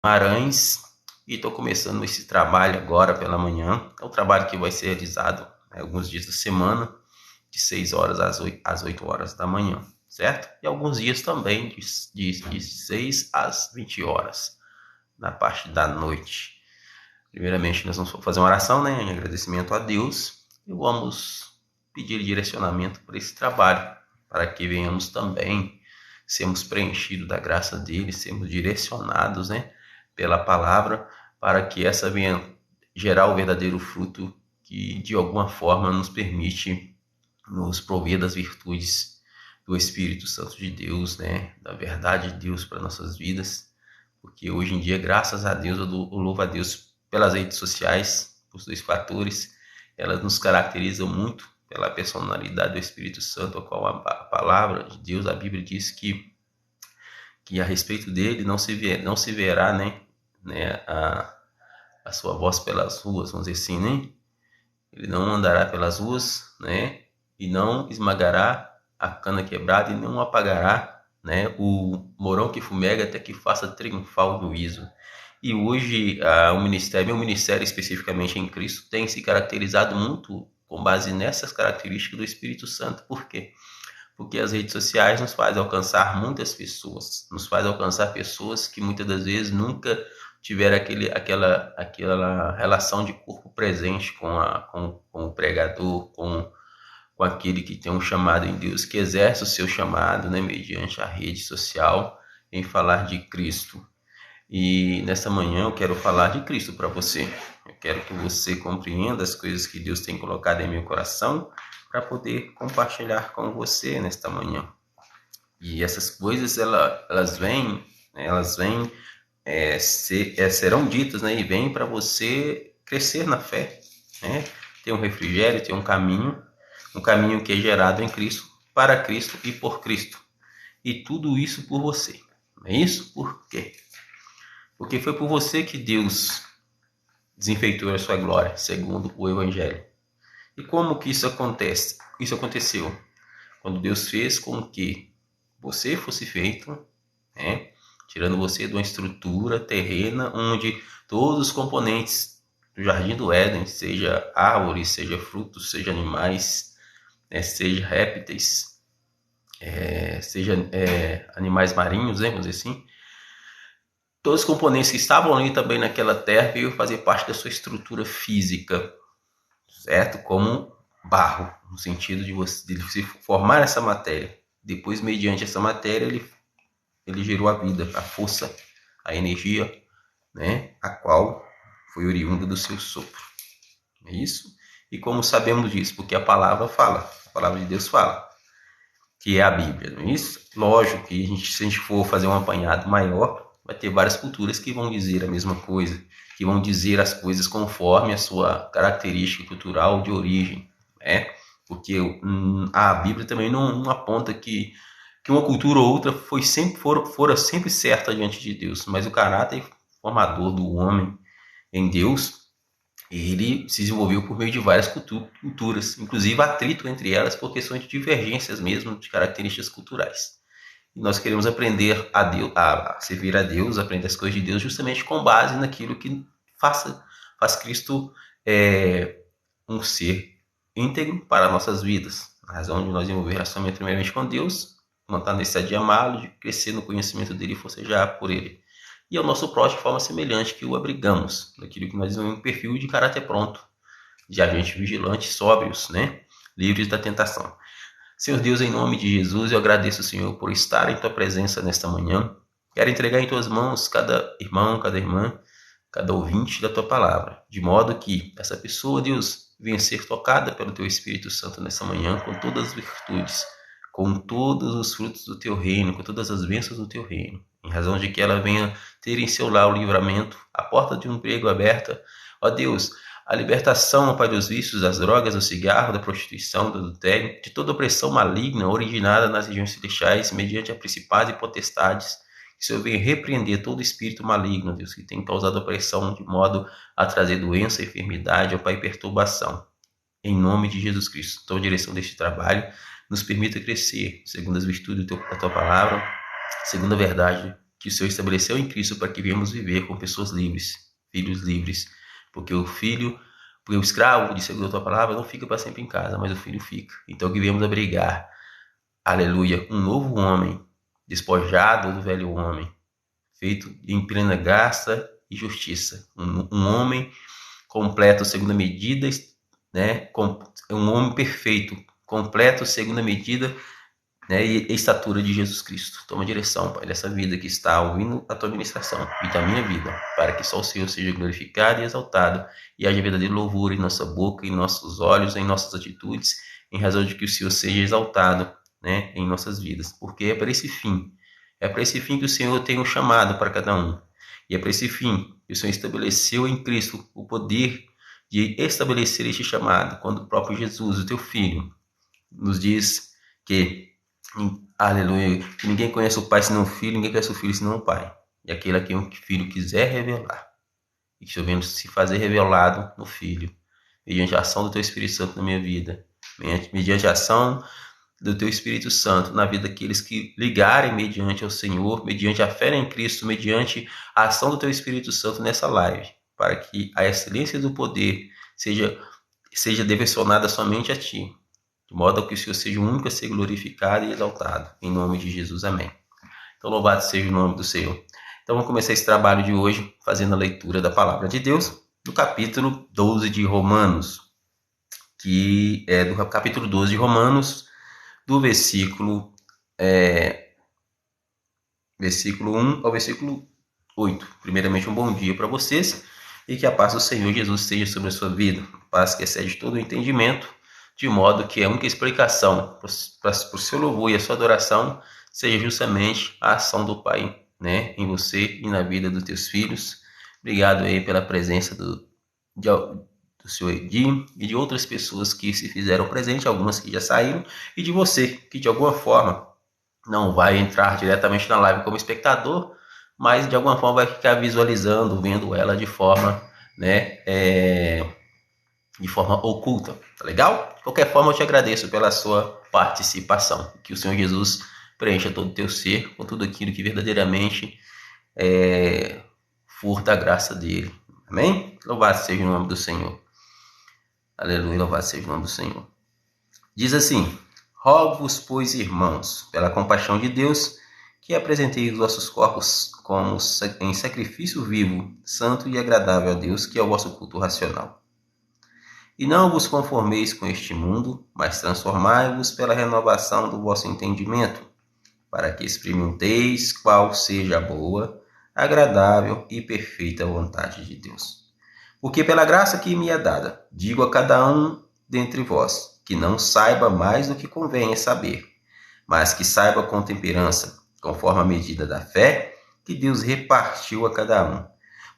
Guimarães e estou começando esse trabalho agora pela manhã. É um trabalho que vai ser realizado alguns dias da semana, de 6 horas às 8 horas da manhã, certo? E alguns dias também de 6 às 20 horas, na parte da noite. Primeiramente, nós vamos fazer uma oração, né, em agradecimento a Deus, e vamos pedir direcionamento para esse trabalho, para que venhamos também sermos preenchidos da graça dele, sermos direcionados, né, pela palavra, para que essa venha gerar o verdadeiro fruto que de alguma forma nos permite nos prover das virtudes do Espírito Santo de Deus, né, da verdade de Deus para nossas vidas, porque hoje em dia, graças a Deus, eu louvo a Deus pelas redes sociais, os dois fatores, elas nos caracterizam muito pela personalidade do Espírito Santo, a qual a palavra de Deus, a Bíblia diz que a respeito dele não se verá, né, a sua voz pelas ruas, vamos dizer assim, né? Ele não andará pelas ruas, né? E não esmagará a cana quebrada e não apagará, né, o morão que fumega até que faça triunfar o juízo. E hoje meu ministério especificamente em Cristo, tem se caracterizado muito com base nessas características do Espírito Santo. Por quê? Porque as redes sociais nos fazem alcançar muitas pessoas, nos faz alcançar pessoas que muitas das vezes nunca tiveram aquela relação de corpo presente com o pregador, com aquele que tem um chamado em Deus, que exerce o seu chamado, né, mediante a rede social, em falar de Cristo. E nessa manhã eu quero falar de Cristo para você. Eu quero que você compreenda as coisas que Deus tem colocado em meu coração para poder compartilhar com você nesta manhã. E essas coisas elas vêm serão ditas, né? E vêm para você crescer na fé, né? Ter um refrigério, ter um caminho que é gerado em Cristo, para Cristo e por Cristo. E tudo isso por você. Não é isso? Por quê? Porque foi por você que Deus desenfeitou a sua glória, segundo o Evangelho. E como que isso acontece? Isso aconteceu quando Deus fez com que você fosse feito, né, tirando você de uma estrutura terrena onde todos os componentes do Jardim do Éden, seja árvores, seja frutos, seja animais, né, seja répteis, seja animais marinhos, né, vamos dizer assim, todos os componentes que estavam ali também naquela terra veio fazer parte da sua estrutura física, certo? Como barro, no sentido de você formar essa matéria. Depois, mediante essa matéria, ele gerou a vida, a força, a energia, né? A qual foi oriunda do seu sopro. É isso? E como sabemos disso? Porque a palavra fala, a palavra de Deus fala, que é a Bíblia, não é isso? Lógico que se a gente for fazer um apanhado maior, vai ter várias culturas que vão dizer a mesma coisa, que vão dizer as coisas conforme a sua característica cultural de origem, né? Porque a Bíblia também não aponta que uma cultura ou outra fora sempre certa diante de Deus, mas o caráter formador do homem em Deus, ele se desenvolveu por meio de várias culturas, inclusive atrito entre elas por questões de divergências mesmo de características culturais. E nós queremos aprender a Deus, a servir a Deus, aprender as coisas de Deus, justamente com base naquilo que faz Cristo um ser íntegro para nossas vidas. A razão de nós desenvolver relacionamento primeiramente com Deus, manter a necessidade de amá-lo, de crescer no conhecimento dele e forcejar por ele. E ao nosso próximo de forma semelhante que o abrigamos, naquilo que nós desenvolvemos um perfil de caráter pronto, de agentes vigilantes, sóbrios, né? Livres da tentação. Senhor Deus, em nome de Jesus, eu agradeço, Senhor, por estar em Tua presença nesta manhã. Quero entregar em Tuas mãos cada irmão, cada irmã, cada ouvinte da Tua palavra, de modo que essa pessoa, Deus, venha ser tocada pelo Teu Espírito Santo nessa manhã com todas as virtudes, com todos os frutos do Teu reino, com todas as bênçãos do Teu reino, em razão de que ela venha ter em seu lar o livramento, a porta de um emprego aberta. Ó Deus, a libertação, Pai, dos vícios, das drogas, do cigarro, da prostituição, do adultério, de toda opressão maligna originada nas regiões celestiais, mediante a principados e potestades. Que o Senhor venha repreender todo espírito maligno, Deus, que tem causado opressão de modo a trazer doença, enfermidade, ó Pai, perturbação. Em nome de Jesus Cristo, toma a direção deste trabalho, nos permita crescer, segundo as virtudes da Tua palavra, segundo a verdade que o Senhor estabeleceu em Cristo para que viemos viver com pessoas livres, filhos livres. Porque porque o escravo, de segundo a tua palavra, não fica para sempre em casa, mas o filho fica. Então que viemos abrigar, aleluia, um novo homem, despojado do velho homem, feito em plena graça e justiça. Um homem completo segundo a medida, né? Um homem perfeito, completo segundo a medida, né, e estatura de Jesus Cristo. Toma direção, Pai, dessa vida que está ouvindo a tua ministração e da minha vida, para que só o Senhor seja glorificado e exaltado e haja verdadeiro louvor em nossa boca, em nossos olhos, em nossas atitudes, em razão de que o Senhor seja exaltado, né, em nossas vidas, porque é para esse fim. É para esse fim que o Senhor tem um chamado para cada um. E é para esse fim que o Senhor estabeleceu em Cristo o poder de estabelecer este chamado, quando o próprio Jesus, o teu Filho, nos diz que, aleluia, que ninguém conhece o Pai senão o Filho, ninguém conhece o Filho senão o Pai. E aquele a quem o Filho quiser revelar, e que o Senhor venha se fazer revelado no Filho, mediante a ação do teu Espírito Santo na minha vida, mediante a ação do teu Espírito Santo na vida daqueles que ligarem mediante ao Senhor, mediante a fé em Cristo, mediante a ação do teu Espírito Santo nessa live, para que a excelência do poder seja direcionada somente a ti, de modo que o Senhor seja o único a ser glorificado e exaltado. Em nome de Jesus, amém. Então, louvado seja o nome do Senhor. Então, vamos começar esse trabalho de hoje fazendo a leitura da palavra de Deus, do capítulo 12 de Romanos, que é do capítulo 12 de Romanos, do versículo 1 ao versículo 8. Primeiramente, um bom dia para vocês e que a paz do Senhor Jesus esteja sobre a sua vida. Paz que excede todo o entendimento, de modo que a única explicação para o seu louvor e a sua adoração seja justamente a ação do Pai, né, em você e na vida dos teus filhos. Obrigado aí pela presença do Senhor Edir e de outras pessoas que se fizeram presente, algumas que já saíram, e de você, que de alguma forma não vai entrar diretamente na live como espectador, mas de alguma forma vai ficar visualizando, vendo ela de forma, né, de forma oculta, tá legal? De qualquer forma, eu te agradeço pela sua participação. Que o Senhor Jesus preencha todo o teu ser com tudo aquilo que verdadeiramente for da graça dele. Amém? Louvado seja o nome do Senhor. Aleluia, louvado seja o nome do Senhor. Diz assim: rogo-vos, pois, irmãos, pela compaixão de Deus, que apresenteis os vossos corpos como em sacrifício vivo, santo e agradável a Deus, que é o vosso culto racional. E não vos conformeis com este mundo, mas transformai-vos pela renovação do vosso entendimento, para que experimenteis qual seja a boa, agradável e perfeita vontade de Deus. Porque pela graça que me é dada, digo a cada um dentre vós, que não saiba mais do que convém saber, mas que saiba com temperança, conforme a medida da fé que Deus repartiu a cada um.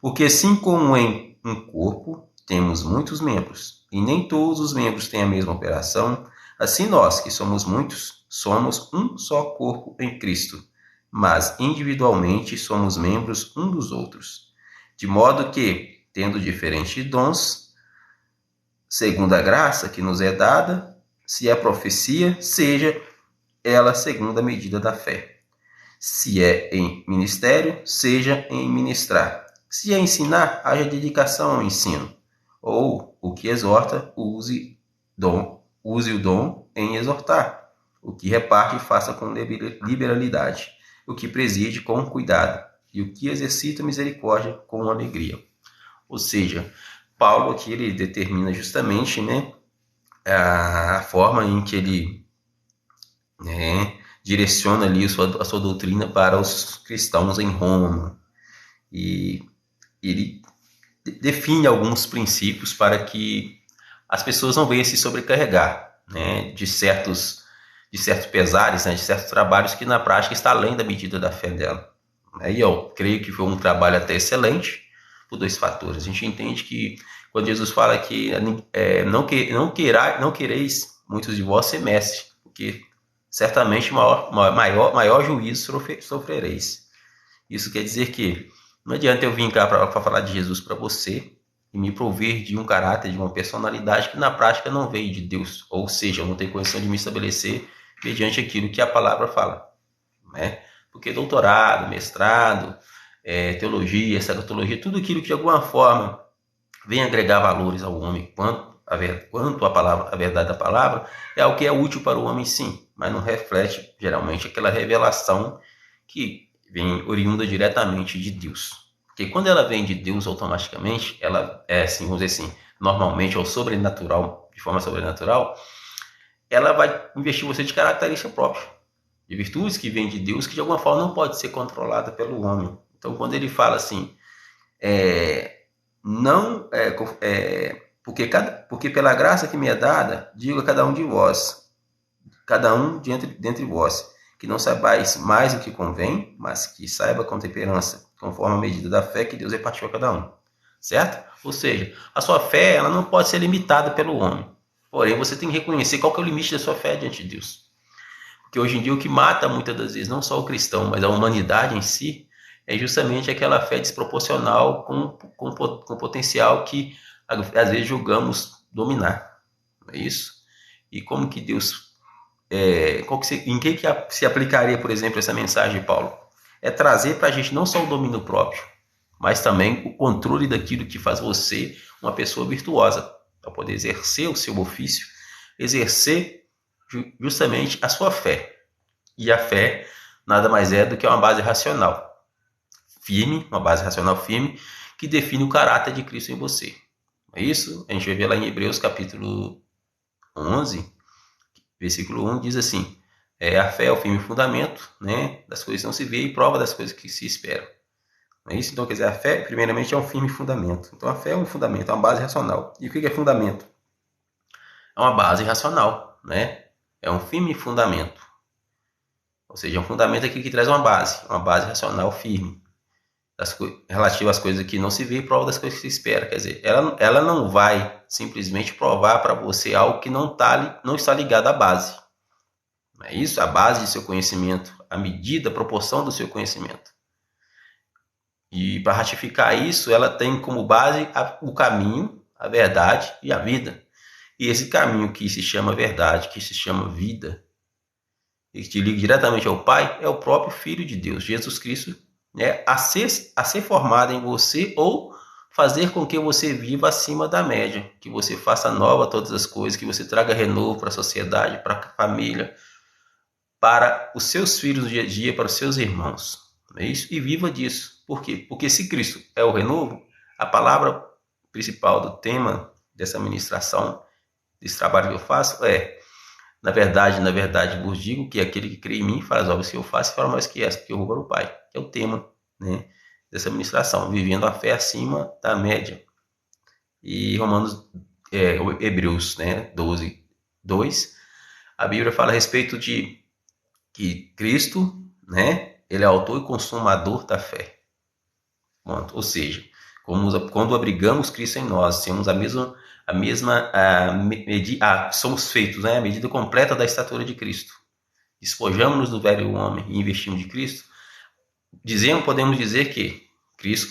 Porque assim como em um corpo temos muitos membros, e nem todos os membros têm a mesma operação, assim nós, que somos muitos, somos um só corpo em Cristo, mas individualmente somos membros uns dos outros. De modo que, tendo diferentes dons, segundo a graça que nos é dada, se é profecia, seja ela segundo a medida da fé. Se é em ministério, seja em ministrar. Se é ensinar, haja dedicação ao ensino. Ou o que exorta, use o dom em exortar. O que reparte, faça com liberalidade. O que preside, com cuidado. E o que exercita misericórdia, com alegria. Ou seja, Paulo aqui ele determina justamente, né, a forma em que ele, né, direciona ali a sua doutrina para os cristãos em Roma. E ele define alguns princípios para que as pessoas não venham se sobrecarregar, né, de certos pesares, né, de certos trabalhos que na prática está além da medida da fé dela. Aí eu creio que foi um trabalho até excelente por dois fatores. A gente entende que quando Jesus fala que não quereis muitos de vós ser mestre, porque certamente maior juízo sofrereis. Isso quer dizer que não adianta eu vir cá para falar de Jesus para você e me prover de um caráter, de uma personalidade que na prática não veio de Deus. Ou seja, eu não tenho condição de me estabelecer mediante aquilo que a palavra fala, né? Porque doutorado, mestrado, teologia, escatologia, tudo aquilo que de alguma forma vem agregar valores ao homem, quanto a verdade da palavra, é o que é útil para o homem, sim, mas não reflete geralmente aquela revelação que vem oriunda diretamente de Deus. Porque quando ela vem de Deus automaticamente, ela é assim, vamos dizer assim, normalmente ou sobrenatural, de forma sobrenatural, ela vai investir você de característica própria, de virtudes que vêm de Deus, que de alguma forma não pode ser controlada pelo homem. Então, quando ele fala assim, não porque pela graça que me é dada, digo a cada um de vós, cada um dentre vós, que não saibais mais o que convém, mas que saiba com temperança, conforme a medida da fé que Deus repartiu a cada um. Certo? Ou seja, a sua fé ela não pode ser limitada pelo homem. Porém, você tem que reconhecer qual que é o limite da sua fé diante de Deus. Porque hoje em dia o que mata muitas das vezes, não só o cristão, mas a humanidade em si, é justamente aquela fé desproporcional com potencial que às vezes julgamos dominar. Não é isso? E como que Deus... em que se aplicaria, por exemplo, essa mensagem de Paulo? É trazer para a gente não só o domínio próprio, mas também o controle daquilo que faz você uma pessoa virtuosa, para poder exercer o seu ofício, exercer justamente a sua fé. E a fé nada mais é do que uma base racional firme, uma base racional firme, que define o caráter de Cristo em você. É isso? A gente vai ver lá em Hebreus capítulo 11, versículo 1, diz assim, a fé é o firme fundamento, né, das coisas que não se vê e prova das coisas que se esperam. É isso? Então, quer dizer, a fé, primeiramente, é um firme fundamento. Então, a fé é um fundamento, é uma base racional. E o que é fundamento? É uma base racional, né? É um firme fundamento. Ou seja, é um fundamento aqui que traz uma base racional firme, relativa às coisas que não se vê e prova das coisas que se espera. Quer dizer, ela não vai simplesmente provar para você algo que não está ligado à base. Não é isso? A base de seu conhecimento, a medida, a proporção do seu conhecimento. E para ratificar isso, ela tem como base o caminho, a verdade e a vida. E esse caminho que se chama verdade, que se chama vida, e que te liga diretamente ao Pai, é o próprio Filho de Deus, Jesus Cristo, né, a ser formado em você ou fazer com que você viva acima da média, que você faça nova todas as coisas, que você traga renovo para a sociedade, para a família, para os seus filhos no dia a dia, para os seus irmãos. É isso? E viva disso. Por quê? Porque se Cristo é o renovo, a palavra principal do tema dessa ministração, desse trabalho que eu faço na verdade vos digo que aquele que crê em mim faz obras que eu faço e fará mais que essa, porque eu vou para o Pai. Que é o tema, né, dessa ministração, vivendo a fé acima da média. E Hebreus, né, 12, 2, a Bíblia fala a respeito de que Cristo, né, ele é autor e consumador da fé. Ou seja, quando abrigamos Cristo em nós, temos somos feitos, né, a medida completa da estatura de Cristo. Despojamos-nos do velho homem e investimos de Cristo. Podemos dizer que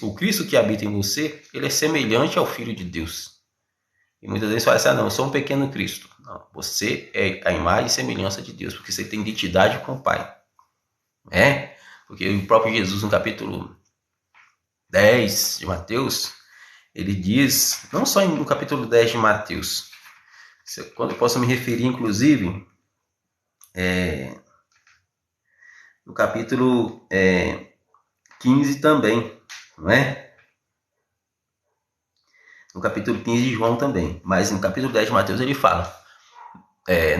o Cristo que habita em você, ele é semelhante ao Filho de Deus. E muitas vezes fala assim, não, eu sou um pequeno Cristo. Não, você é a imagem e semelhança de Deus, porque você tem identidade com o Pai. Porque o próprio Jesus, no capítulo 10 de Mateus, ele diz, não só no capítulo 10 de Mateus, quando eu posso me referir, inclusive, no capítulo 15 também, não é? No capítulo 15 de João também, mas no capítulo 10 de Mateus ele fala,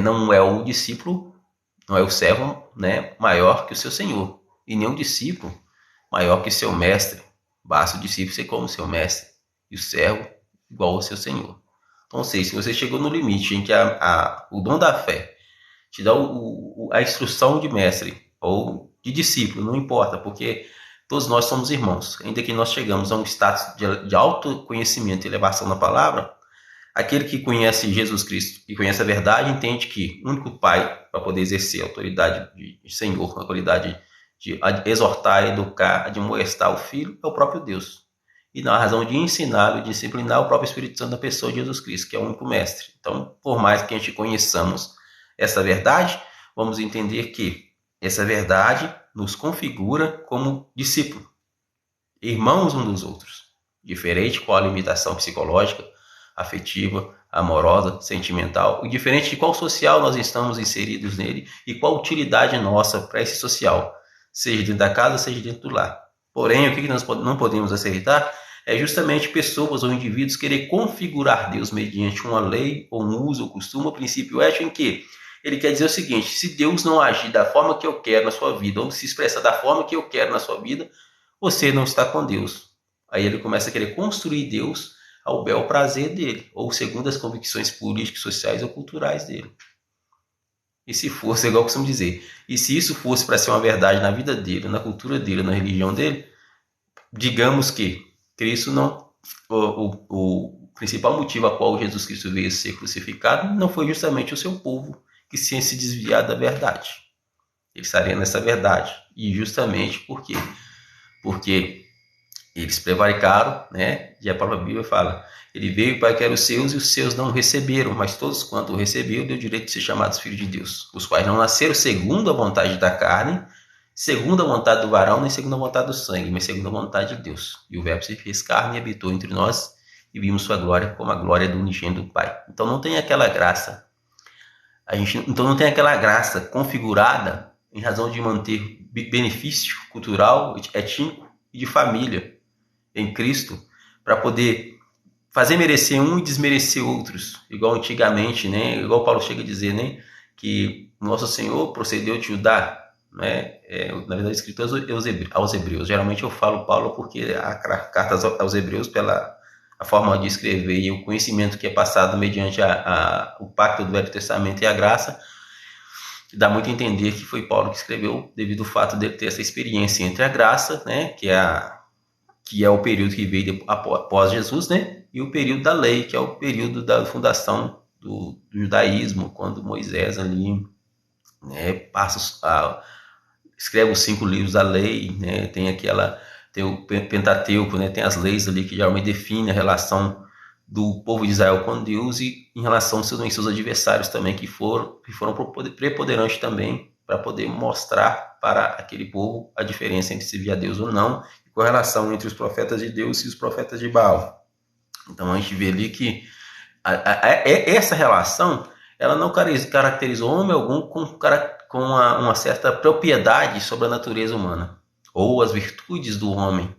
não é o discípulo, não é o servo, né, maior que o seu senhor, e nem o discípulo maior que seu mestre. Basta o discípulo ser como seu mestre e o servo igual ao seu senhor. Então, ou seja, se você chegou no limite em que o dom da fé te dá a instrução de mestre ou de discípulo, não importa, porque todos nós somos irmãos. Ainda que nós chegamos a um status de autoconhecimento e elevação na palavra, aquele que conhece Jesus Cristo e conhece a verdade entende que o único Pai para poder exercer a autoridade de Senhor, a autoridade de exortar, educar, de admoestar o Filho, é o próprio Deus. E na razão de ensinar e disciplinar o próprio Espírito Santo da pessoa de Jesus Cristo, que é o único mestre. Então, por mais que a gente conheçamos essa verdade, vamos entender que essa verdade nos configura como discípulo, irmãos um dos outros, diferente qual a limitação psicológica, afetiva, amorosa, sentimental, e diferente de qual social nós estamos inseridos nele e qual utilidade nossa para esse social, seja dentro da casa, seja dentro do lar. Porém, o que nós não podemos aceitar é justamente pessoas ou indivíduos querer configurar Deus mediante uma lei, ou um uso, ou costume, ou princípio ético em que ele quer dizer o seguinte: se Deus não agir da forma que eu quero na sua vida, ou se expressar da forma que eu quero na sua vida, você não está com Deus. Aí ele começa a querer construir Deus ao bel prazer dele, ou segundo as convicções políticas, sociais ou culturais dele. E se fosse, igual eu costumo dizer, e se isso fosse para ser uma verdade na vida dele, na cultura dele, na religião dele, digamos que Cristo não, o principal motivo a qual Jesus Cristo veio ser crucificado não foi justamente o seu povo que tinha se desviado da verdade. Ele estaria nessa verdade. E justamente por quê? Porque eles prevaricaram, né? E a própria Bíblia fala: ele veio para que eram os seus e os seus não o receberam, mas todos quanto o receberam deu direito de ser chamados filhos de Deus, os quais não nasceram segundo a vontade da carne, segundo a vontade do varão, nem segundo a vontade do sangue, mas segundo a vontade de Deus. E o verbo se fez carne e habitou entre nós, e vimos sua glória como a glória do unigênito do Pai. Então não tem aquela graça. Então não tem aquela graça configurada em razão de manter benefício cultural, étnico e de família em Cristo, para poder fazer merecer um e desmerecer outros, igual antigamente, né? Igual Paulo chega a dizer, né? Que nosso Senhor procedeu de Judá, né? Na verdade, escrito aos Hebreus. Geralmente eu falo Paulo porque a carta aos Hebreus, pela a forma de escrever e o conhecimento que é passado mediante o pacto do Velho Testamento e a graça, dá muito a entender que foi Paulo que escreveu, devido ao fato dele ter essa experiência entre a graça, né? Que é o período que veio após Jesus, né? E o período da lei, que é o período da fundação do judaísmo, quando Moisés ali, né, escreve os 5 livros da lei, né? Tem o Pentateuco, né? Tem as leis ali que geralmente definem a relação do povo de Israel com Deus e em relação aos seus adversários também, que foram preponderantes também para poder mostrar para aquele povo a diferença entre servir a Deus ou não, e com a relação entre os profetas de Deus e os profetas de Baal. Então a gente vê ali que essa relação, ela não caracterizou homem algum com uma certa propriedade sobre a natureza humana, ou as virtudes do homem,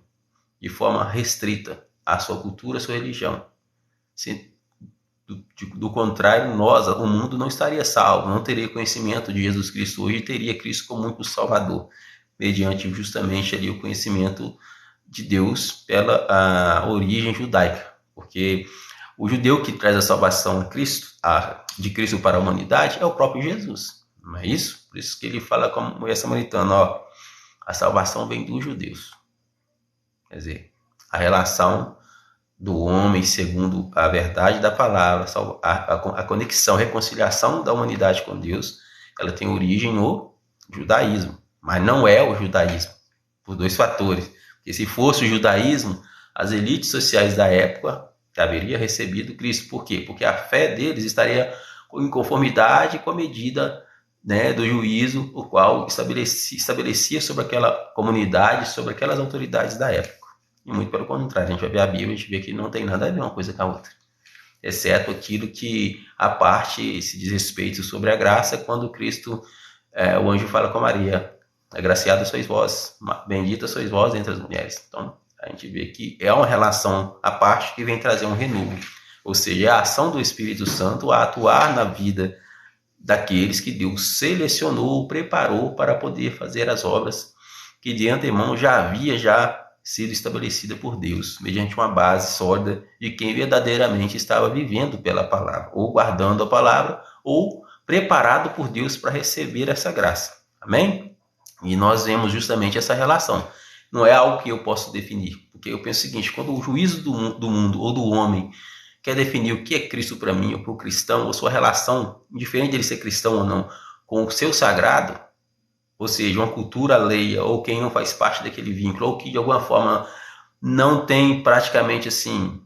de forma restrita à sua cultura, à sua religião. Do contrário, o mundo não estaria salvo, não teria conhecimento de Jesus Cristo hoje, teria Cristo como único Salvador, mediante justamente ali o conhecimento de Deus pela a origem judaica, porque o judeu que traz a salvação de Cristo para a humanidade é o próprio Jesus, não é isso? Por isso que ele fala com a mulher samaritana, ó, a salvação vem dos judeus. Quer dizer, a relação do homem segundo a verdade da palavra, a conexão, a reconciliação da humanidade com Deus, ela tem origem no judaísmo, mas não é o judaísmo, por 2 fatores. Porque se fosse o judaísmo, as elites sociais da época haveriam recebido Cristo. Por quê? Porque a fé deles estaria em conformidade com a medida, né, do juízo, o qual estabelecia sobre aquela comunidade, sobre aquelas autoridades da época. E muito pelo contrário, a gente vai ver a Bíblia, a gente vê que não tem nada a ver uma coisa com a outra, exceto aquilo que a parte se diz respeito sobre a graça, quando Cristo, o anjo fala com Maria: agraciada sois vós, bendita sois vós entre as mulheres. Então a gente vê que é uma relação à parte que vem trazer um renovo, ou seja, a ação do Espírito Santo a atuar na vida daqueles que Deus selecionou, preparou para poder fazer as obras que de antemão já havia sido estabelecida por Deus, mediante uma base sólida de quem verdadeiramente estava vivendo pela palavra, ou guardando a palavra, ou preparado por Deus para receber essa graça. Amém? E nós vemos justamente essa relação. Não é algo que eu posso definir, porque eu penso o seguinte: quando o juízo do mundo ou do homem quer definir o que é Cristo para mim, ou para o cristão, ou sua relação, indiferente dele ser cristão ou não, com o seu sagrado, ou seja, uma cultura alheia, ou quem não faz parte daquele vínculo, ou que de alguma forma não tem praticamente assim,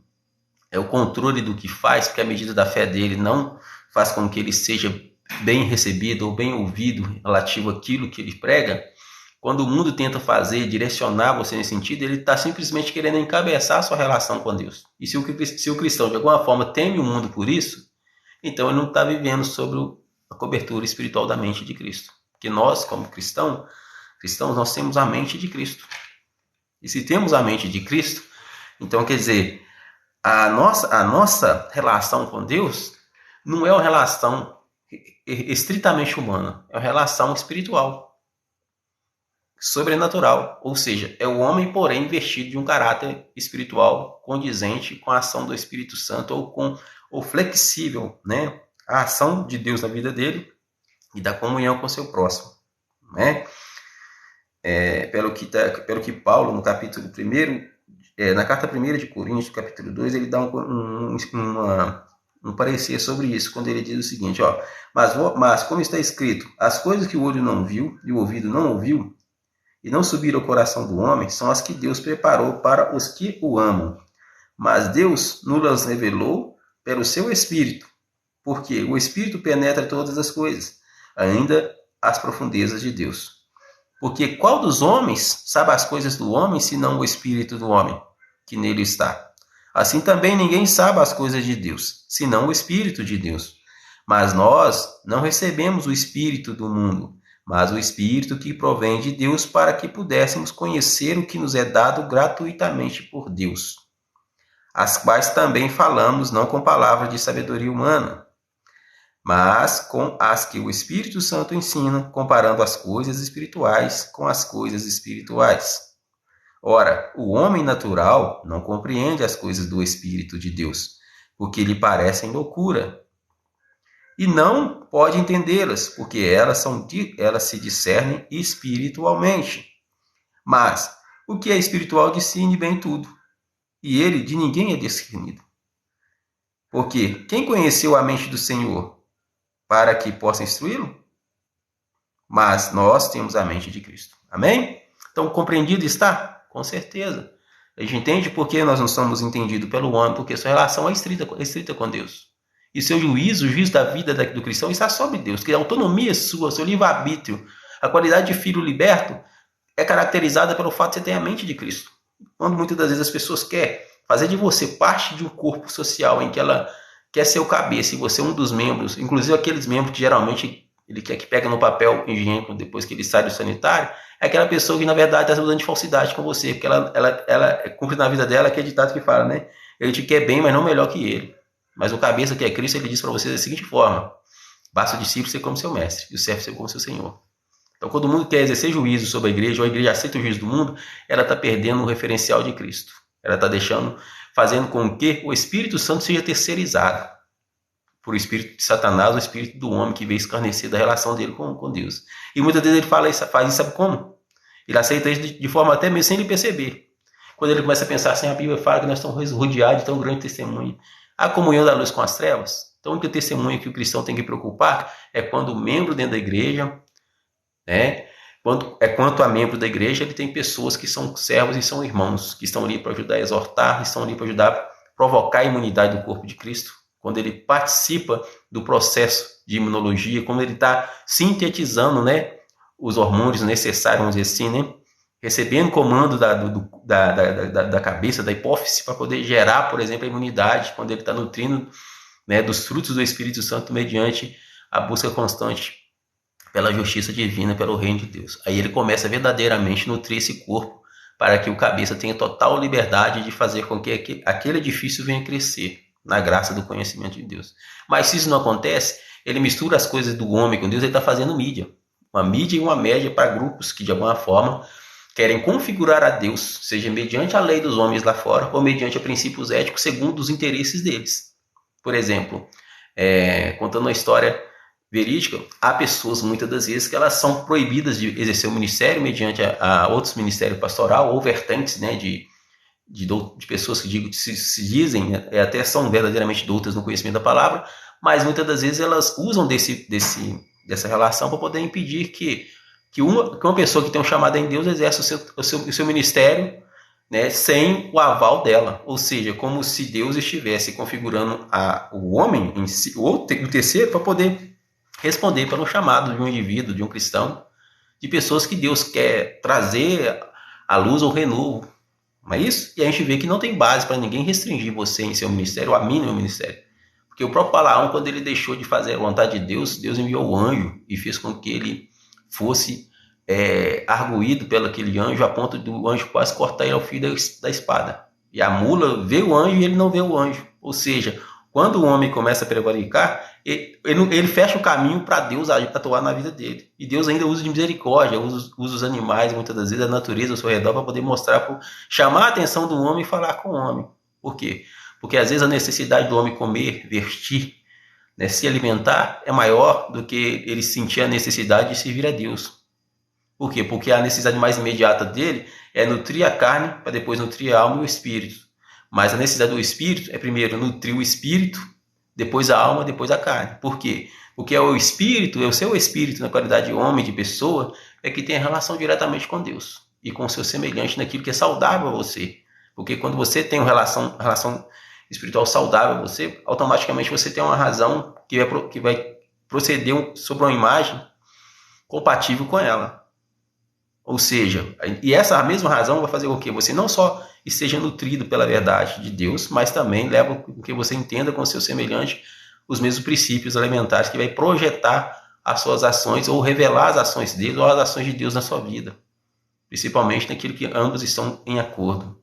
o controle do que faz, porque a medida da fé dele não faz com que ele seja bem recebido ou bem ouvido relativo àquilo que ele prega, quando o mundo tenta fazer, direcionar você nesse sentido, ele está simplesmente querendo encabeçar a sua relação com Deus. E se o cristão, de alguma forma, teme o mundo por isso, então ele não está vivendo sobre a cobertura espiritual da mente de Cristo. Porque nós, como cristãos, nós temos a mente de Cristo. E se temos a mente de Cristo, então quer dizer, a nossa relação com Deus não é uma relação estritamente humana, é uma relação espiritual, sobrenatural. Ou seja, é o homem, porém, investido de um caráter espiritual condizente com a ação do Espírito Santo ou flexível, né? A ação de Deus na vida dele e da comunhão com o seu próximo, né? Pelo que Paulo, no capítulo 1, na carta 1 de Coríntios, capítulo 2, ele dá um parecer sobre isso, quando ele diz o seguinte, ó, mas como está escrito, as coisas que o olho não viu e o ouvido não ouviu, e não subiram ao coração do homem, são as que Deus preparou para os que o amam. Mas Deus nos revelou pelo seu Espírito, porque o Espírito penetra todas as coisas, ainda as profundezas de Deus. Porque qual dos homens sabe as coisas do homem, senão o Espírito do homem, que nele está? Assim também ninguém sabe as coisas de Deus, senão o Espírito de Deus. Mas nós não recebemos o Espírito do mundo, mas o Espírito que provém de Deus, para que pudéssemos conhecer o que nos é dado gratuitamente por Deus. As quais também falamos, não com palavras de sabedoria humana, mas com as que o Espírito Santo ensina, comparando as coisas espirituais com as coisas espirituais. Ora, o homem natural não compreende as coisas do Espírito de Deus, porque lhe parecem loucura, e não pode entendê-las, porque elas se discernem espiritualmente. Mas o que é espiritual discerne bem tudo, e ele de ninguém é discernido. Porque quem conheceu a mente do Senhor para que possa instruí-lo? Mas nós temos a mente de Cristo. Amém? Então, compreendido está? Com certeza. A gente entende por que nós não somos entendidos pelo homem, porque sua relação é estrita com Deus. E seu juízo, o juízo da vida do cristão está sobre Deus, que a autonomia é sua, seu livre-arbítrio, a qualidade de filho liberto é caracterizada pelo fato de você ter a mente de Cristo. Quando muitas das vezes as pessoas querem fazer de você parte de um corpo social em que ela quer ser o cabeça e você é um dos membros, inclusive aqueles membros que geralmente ele quer que pega no papel higiênico depois que ele sai do sanitário, é aquela pessoa que na verdade está usando de falsidade com você, porque ela cumpre na vida dela aquele ditado que fala, né? Ele te quer bem, mas não melhor que ele. Mas o cabeça que é Cristo, ele diz para você da seguinte forma: basta o discípulo ser como seu mestre e o servo ser como seu senhor. Então, quando o mundo quer exercer juízo sobre a igreja, ou a igreja aceita o juízo do mundo, ela está perdendo o referencial de Cristo. Ela está fazendo com que o Espírito Santo seja terceirizado por o espírito de Satanás, o espírito do homem que veio escarnecer da relação dele com Deus. E muitas vezes ele faz isso, sabe como? Ele aceita isso de forma até mesmo sem ele perceber. Quando ele começa a pensar assim, a Bíblia fala que nós estamos rodeados de tão grande testemunho. A comunhão da luz com as trevas. Então, o único testemunho que o cristão tem que preocupar é quando o membro dentro da igreja, né? Quanto a membro da igreja, ele tem pessoas que são servos e são irmãos, que estão ali para ajudar a exortar, estão ali para ajudar a provocar a imunidade do corpo de Cristo. Quando ele participa do processo de imunologia, quando ele está sintetizando, né, os hormônios necessários, vamos dizer assim, né, recebendo comando da cabeça, da hipófise, para poder gerar, por exemplo, a imunidade, quando ele está nutrindo, né, dos frutos do Espírito Santo mediante a busca constante pela justiça divina, pelo reino de Deus. Aí ele começa verdadeiramente a nutrir esse corpo para que o cabeça tenha total liberdade de fazer com que aquele edifício venha crescer na graça do conhecimento de Deus. Mas se isso não acontece, ele mistura as coisas do homem com Deus, ele está fazendo mídia. Uma mídia e uma média para grupos que, de alguma forma, querem configurar a Deus, seja mediante a lei dos homens lá fora, ou mediante princípios éticos segundo os interesses deles. Por exemplo, contando uma história verídica, há pessoas, muitas das vezes, que elas são proibidas de exercer o ministério mediante a outros ministérios pastoral, ou vertentes, né, de pessoas que se dizem, até são verdadeiramente doutas no conhecimento da palavra, mas muitas das vezes elas usam dessa relação para poder impedir que uma pessoa que tem um chamado em Deus exerça o seu ministério, né, sem o aval dela. Ou seja, como se Deus estivesse configurando o homem em si, ou o terceiro, para poder responder pelo chamado de um indivíduo, de um cristão, de pessoas que Deus quer trazer à luz ou renovo. Não é isso? E a gente vê que não tem base para ninguém restringir você em seu ministério, ou a mim no meu ministério. Porque o próprio Balaão, quando ele deixou de fazer a vontade de Deus, Deus enviou o anjo e fez com que ele fosse arguído pelo aquele anjo, a ponto do anjo quase cortar ele ao fio da espada. E a mula vê o anjo e ele não vê o anjo. Ou seja, quando o homem começa a prevaricar, ele fecha o caminho para Deus atuar na vida dele. E Deus ainda usa de misericórdia, usa os animais, muitas das vezes a natureza ao seu redor, para poder mostrar, chamar a atenção do homem e falar com o homem. Por quê? Porque às vezes a necessidade do homem comer, vestir, né, se alimentar, é maior do que ele sentir a necessidade de servir a Deus. Por quê? Porque a necessidade mais imediata dele é nutrir a carne para depois nutrir a alma e o espírito. Mas a necessidade do espírito é primeiro nutrir o espírito, depois a alma, depois a carne. Por quê? Porque é o espírito, é o seu espírito na qualidade de homem, de pessoa, é que tem a relação diretamente com Deus e com o seu semelhante naquilo que é saudável a você. Porque quando você tem uma relação espiritual saudável a você, automaticamente você tem uma razão que vai proceder sobre uma imagem compatível com ela. Ou seja, e essa mesma razão vai fazer com que você não só esteja nutrido pela verdade de Deus, mas também leva com que você entenda com o seu semelhante os mesmos princípios elementares que vai projetar as suas ações ou revelar as ações dele ou as ações de Deus na sua vida. Principalmente naquilo que ambos estão em acordo.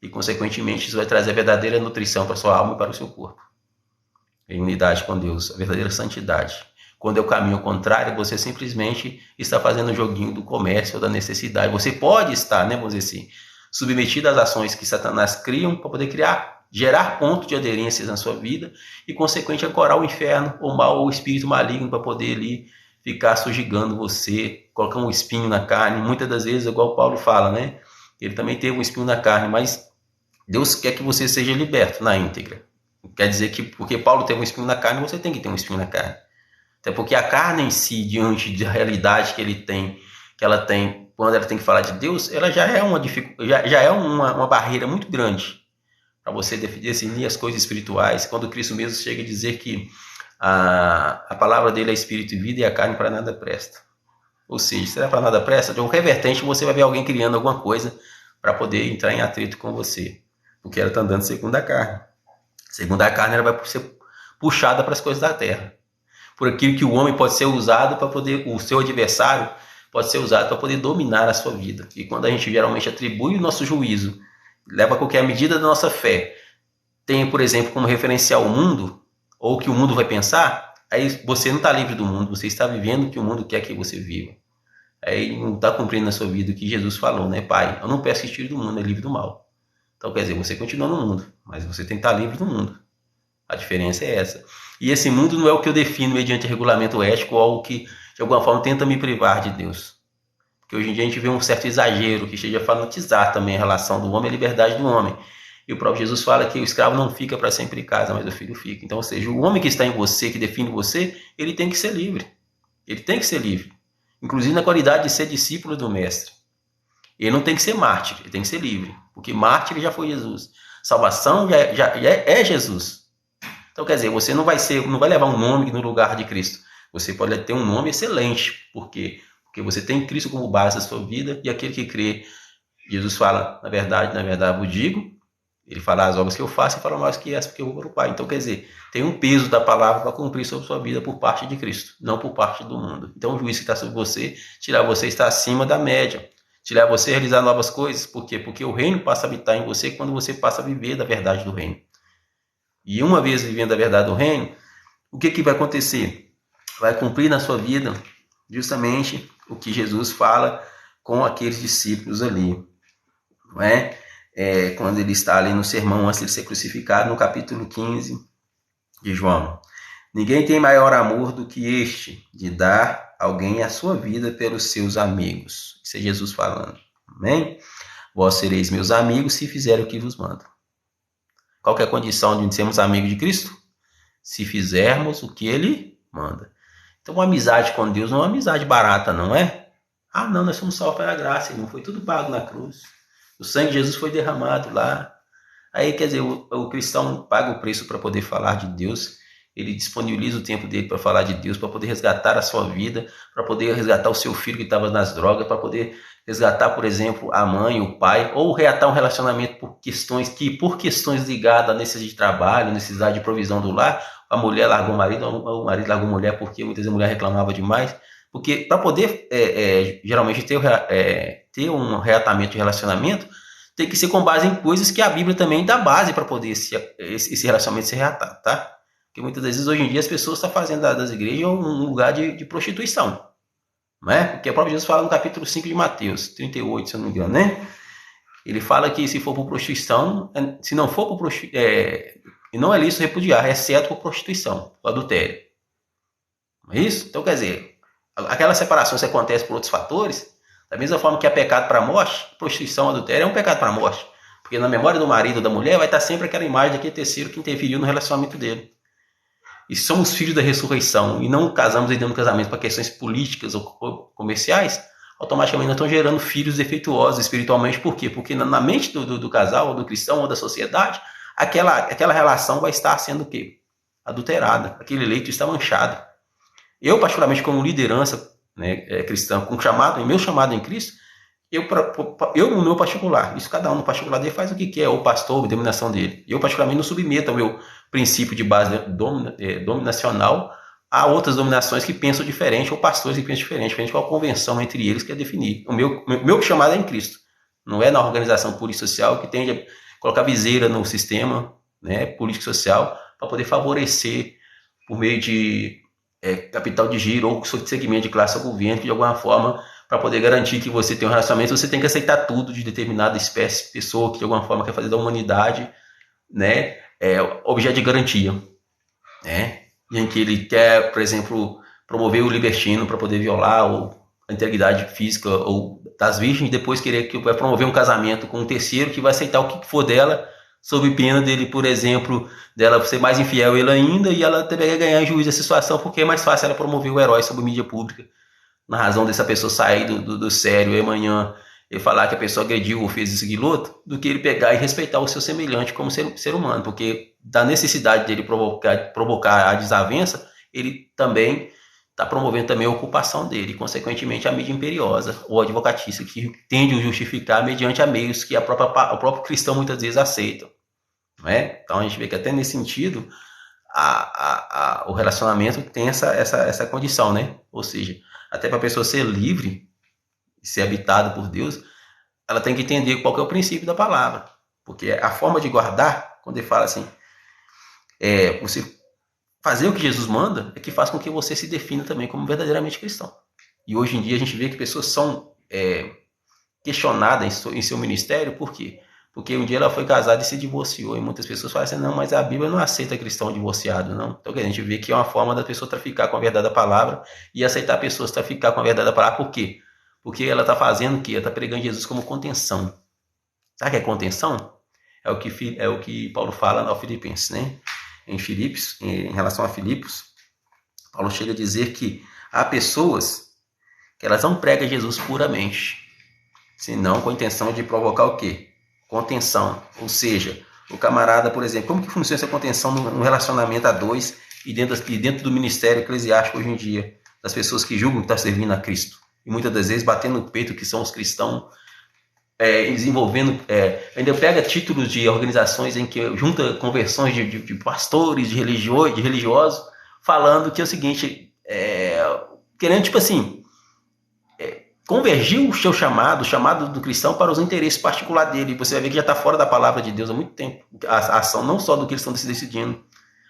E, consequentemente, isso vai trazer a verdadeira nutrição para a sua alma e para o seu corpo. Em unidade com Deus, a verdadeira santidade. Quando é o caminho contrário, você simplesmente está fazendo o joguinho do comércio ou da necessidade. Você pode estar, né, vamos dizer assim, submetido às ações que Satanás criam para poder gerar pontos de aderências na sua vida e, consequentemente, ancorar o inferno, o mal ou o espírito maligno para poder ali ficar sujigando você, colocar um espinho na carne. Muitas das vezes, igual Paulo fala, né? Ele também teve um espinho na carne, mas Deus quer que você seja liberto na íntegra. Quer dizer que porque Paulo teve um espinho na carne, você tem que ter um espinho na carne. Até porque a carne em si, diante da realidade que ela tem, quando ela tem que falar de Deus, ela já é uma barreira muito grande para você definir as coisas espirituais. Quando Cristo mesmo chega a dizer que a palavra dele é espírito e vida e a carne para nada presta. Ou seja, se ela para nada presta, de qualquer vertente você vai ver alguém criando alguma coisa para poder entrar em atrito com você. Porque ela está andando segundo a carne. Segundo a carne, ela vai ser puxada para as coisas da terra. Por aquilo que o homem pode ser usado para poder, o seu adversário pode ser usado para poder dominar a sua vida. E quando a gente geralmente atribui o nosso juízo, leva a qualquer medida da nossa fé, tem, por exemplo, como referencial o mundo, ou o que o mundo vai pensar, aí você não está livre do mundo, você está vivendo o que o mundo quer que você viva. Aí não está cumprindo na sua vida o que Jesus falou, né? Pai, eu não peço que tire do mundo, é livre do mal. Então, quer dizer, você continua no mundo, mas você tem que estar livre do mundo. A diferença é essa. E esse mundo não é o que eu defino mediante regulamento ético ou algo que, de alguma forma, tenta me privar de Deus. Porque hoje em dia a gente vê um certo exagero que chega a fanatizar também a relação do homem e a liberdade do homem. E o próprio Jesus fala que o escravo não fica para sempre em casa, mas o filho fica. Então, ou seja, o homem que está em você, que define você, ele tem que ser livre. Ele tem que ser livre. Inclusive na qualidade de ser discípulo do mestre. Ele não tem que ser mártir, ele tem que ser livre. Porque mártir já foi Jesus. Salvação já é Jesus. Então, quer dizer, você não vai levar um nome no lugar de Cristo. Você pode ter um nome excelente. Por quê? Porque você tem Cristo como base da sua vida e aquele que crê, Jesus fala, na verdade eu digo, ele fala as obras que eu faço e fala mais que essa porque eu vou para o Pai. Então, quer dizer, tem um peso da palavra para cumprir sobre sua vida por parte de Cristo, não por parte do mundo. Então, o juiz que está sobre você, tirar você está acima da média. Tirar você a realizar novas coisas. Por quê? Porque o reino passa a habitar em você quando você passa a viver da verdade do reino. E uma vez vivendo a verdade do reino, o que vai acontecer? Vai cumprir na sua vida justamente o que Jesus fala com aqueles discípulos ali. Não é? Quando ele está ali no sermão antes de ser crucificado, no capítulo 15 de João. Ninguém tem maior amor do que este, de dar alguém a sua vida pelos seus amigos. Isso é Jesus falando. Amém? Vós sereis meus amigos se fizerem o que vos mando. Qual que é a condição de sermos amigos de Cristo? Se fizermos o que Ele manda. Então, uma amizade com Deus não é uma amizade barata, não é? Ah, não, nós somos salvos pela graça, irmão. Foi tudo pago na cruz. O sangue de Jesus foi derramado lá. Aí, quer dizer, o cristão paga o preço para poder falar de Deus ele disponibiliza o tempo dele para falar de Deus, para poder resgatar a sua vida, para poder resgatar o seu filho que estava nas drogas, para poder resgatar, por exemplo, a mãe, o pai, ou reatar um relacionamento por questões ligadas à necessidade de trabalho, necessidade de provisão do lar, a mulher largou o marido, ou o marido largou a mulher porque muitas vezes a mulher reclamava demais. Porque para poder, geralmente, ter um reatamento de relacionamento, tem que ser com base em coisas que a Bíblia também dá base para poder esse relacionamento ser reatado, tá? Porque muitas vezes, hoje em dia, as pessoas estão fazendo das igrejas um lugar de prostituição, não é? Porque o próprio Jesus fala no capítulo 5 de Mateus, 38, se eu não me engano, né? Ele fala que se for por prostituição, se não for por prostituição, não é lícito repudiar, exceto por prostituição, por adultério. Não é isso? Então, quer dizer, aquela separação se acontece por outros fatores, da mesma forma que é pecado para a morte, prostituição, adultério é um pecado para a morte. Porque na memória do marido ou da mulher vai estar sempre aquela imagem daquele terceiro que interferiu no relacionamento dele. E se somos filhos da ressurreição e não casamos dentro do casamento para questões políticas ou comerciais, automaticamente nós estamos gerando filhos defeituosos espiritualmente. Por quê? Porque na mente do casal, ou do cristão, ou da sociedade, aquela relação vai estar sendo o quê? Adulterada. Aquele leito está manchado. Eu, particularmente, como liderança, né, cristã, com meu chamado em Cristo, eu no meu particular, isso cada um no particular dele faz o que quer, ou pastor, a denominação dele. Eu, particularmente, não submeto ao meu princípio de base dominacional a outras dominações que pensam diferente, ou pastores que pensam diferente com a convenção entre eles que é definir. O meu chamado é em Cristo, não é na organização política social que tende a colocar viseira no sistema, né, político social para poder favorecer por meio de capital de giro ou segmento de classe ao governo, que de alguma forma, para poder garantir que você tem um relacionamento, você tem que aceitar tudo de determinada espécie, pessoa que de alguma forma quer fazer da humanidade, né, objeto de garantia, né, em que ele quer, por exemplo, promover o libertino para poder violar a integridade física ou das virgens, e depois querer que vai promover um casamento com um terceiro que vai aceitar o que for dela, sob pena dele, por exemplo, dela ser mais infiel ele ainda, e ela deveria ganhar juízo dessa situação, porque é mais fácil ela promover o herói sobre mídia pública, na razão dessa pessoa sair do sério e amanhã ele falar que a pessoa agrediu ou fez isso e aquilo outro, do que ele pegar e respeitar o seu semelhante como ser humano, porque da necessidade dele provocar a desavença, ele também está promovendo também a ocupação dele, e consequentemente a mídia imperiosa ou advocatícia, que tende a justificar mediante a meios que o próprio cristão muitas vezes aceita. Não é? Então a gente vê que até nesse sentido o relacionamento tem essa condição, né? Ou seja, até para a pessoa ser livre e ser habitada por Deus, ela tem que entender qual que é o princípio da palavra, porque a forma de guardar, quando ele fala assim, você fazer o que Jesus manda, é que faz com que você se defina também como verdadeiramente cristão. E hoje em dia a gente vê que pessoas são questionadas em seu ministério, por quê? Porque um dia ela foi casada e se divorciou, e muitas pessoas falam assim, não, mas a Bíblia não aceita cristão divorciado, não. Então a gente vê que é uma forma da pessoa traficar com a verdade da palavra e aceitar pessoas traficar com a verdade da palavra. Por quê? Porque ela está fazendo o quê? Ela está pregando Jesus como contenção. Sabe o que é contenção? É o que Paulo fala aos Filipenses, né? Em relação a Filipos, Paulo chega a dizer que há pessoas que elas não pregam Jesus puramente, senão com a intenção de provocar o quê? Contenção. Ou seja, o camarada, por exemplo, como que funciona essa contenção no relacionamento a dois e dentro do ministério eclesiástico hoje em dia, das pessoas que julgam que estão servindo a Cristo, e muitas das vezes batendo no peito que são os cristãos, desenvolvendo, ainda pega títulos de organizações em que junta conversões de pastores, de religiosos, falando que é o seguinte, querendo tipo assim, convergir o seu chamado, o chamado do cristão para os interesses particulares dele. Você vai ver que já está fora da palavra de Deus há muito tempo, a ação não só do que eles estão se decidindo.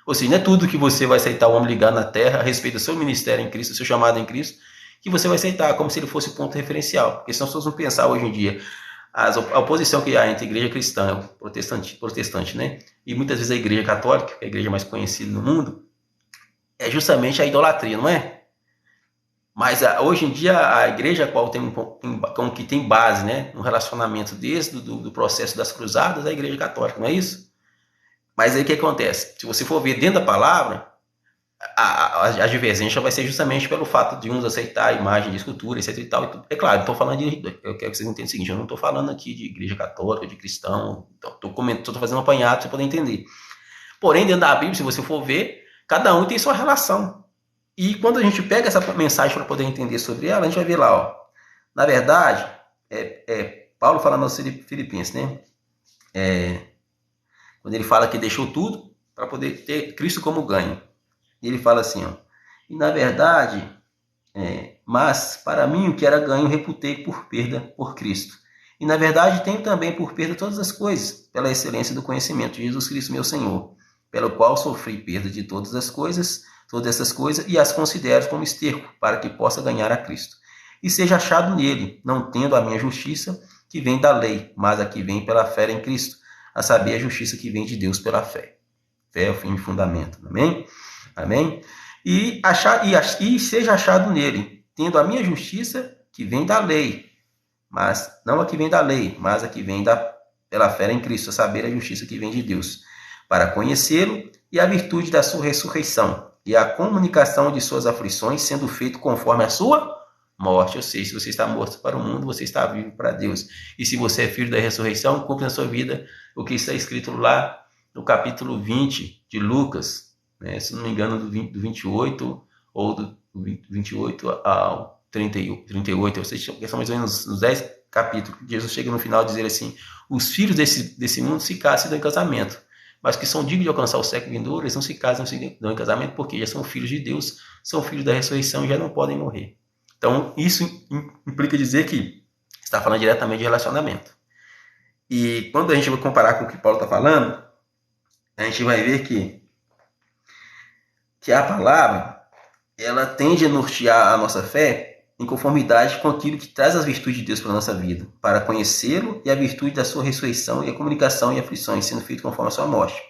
Ou seja, não é tudo que você vai aceitar o homem ligado na terra a respeito do seu ministério em Cristo, do seu chamado em Cristo, que você vai aceitar como se ele fosse o ponto referencial. Porque senão as pessoas vão pensar hoje em dia, a oposição que há entre a igreja cristã, protestante, né? E muitas vezes a igreja católica, que é a igreja mais conhecida no mundo, é justamente a idolatria, não é? Mas hoje em dia a igreja a qual tem base, né, no relacionamento desde do processo das cruzadas, é a igreja católica, não é isso? Mas aí o que acontece? Se você for ver dentro da palavra, a divergência vai ser justamente pelo fato de uns aceitar a imagem de escultura, etc e tal. É claro, estou falando eu quero que vocês entendam o seguinte, eu não estou falando aqui de igreja católica, de cristão, estou fazendo um apanhado para você poder entender. Porém, dentro da Bíblia, se você for ver, Cada um tem sua relação. E quando a gente pega essa mensagem para poder entender sobre ela, a gente vai ver lá, ó, na verdade, Paulo falando aos Filipenses, né? Quando ele fala que deixou tudo para poder ter Cristo como ganho. E ele fala assim, ó, e na verdade, mas para mim o que era ganho reputei por perda por Cristo. E na verdade tenho também por perda todas as coisas, pela excelência do conhecimento de Jesus Cristo meu Senhor, pelo qual sofri perda de todas essas coisas, e as considero como esterco, para que possa ganhar a Cristo. E seja achado nele, não tendo a minha justiça, que vem da lei, mas a que vem pela fé em Cristo, a saber, a justiça que vem de Deus pela fé. Fé é o fim e fundamento. Amém? Amém? E seja achado nele, tendo a minha justiça, que vem da lei, mas não a que vem da lei, mas a que vem pela fé em Cristo, a saber, a justiça que vem de Deus, para conhecê-lo e a virtude da sua ressurreição, e a comunicação de suas aflições, sendo feito conforme a sua morte. Ou seja, se você está morto para o mundo, você está vivo para Deus. E se você é filho da ressurreição, cumpre na sua vida o que está escrito lá no capítulo 20 de Lucas, né? Se não me engano, do 28 ou do 28 ao 38, ou seja, são mais ou menos nos 10 capítulos. Jesus chega no final a dizer assim: os filhos desse mundo se casam e dão em casamento, mas que são dignos de alcançar o século vindouro, eles não se casam, não se dão em casamento, porque já são filhos de Deus, são filhos da ressurreição e já não podem morrer. Então, isso implica dizer que está falando diretamente de relacionamento. E quando a gente vai comparar com o que Paulo está falando, a gente vai ver que a palavra, ela tende a nortear a nossa fé em conformidade com aquilo que traz as virtudes de Deus para a nossa vida, para conhecê-lo e a virtude da sua ressurreição e a comunicação e aflições, sendo feito conforme a sua morte,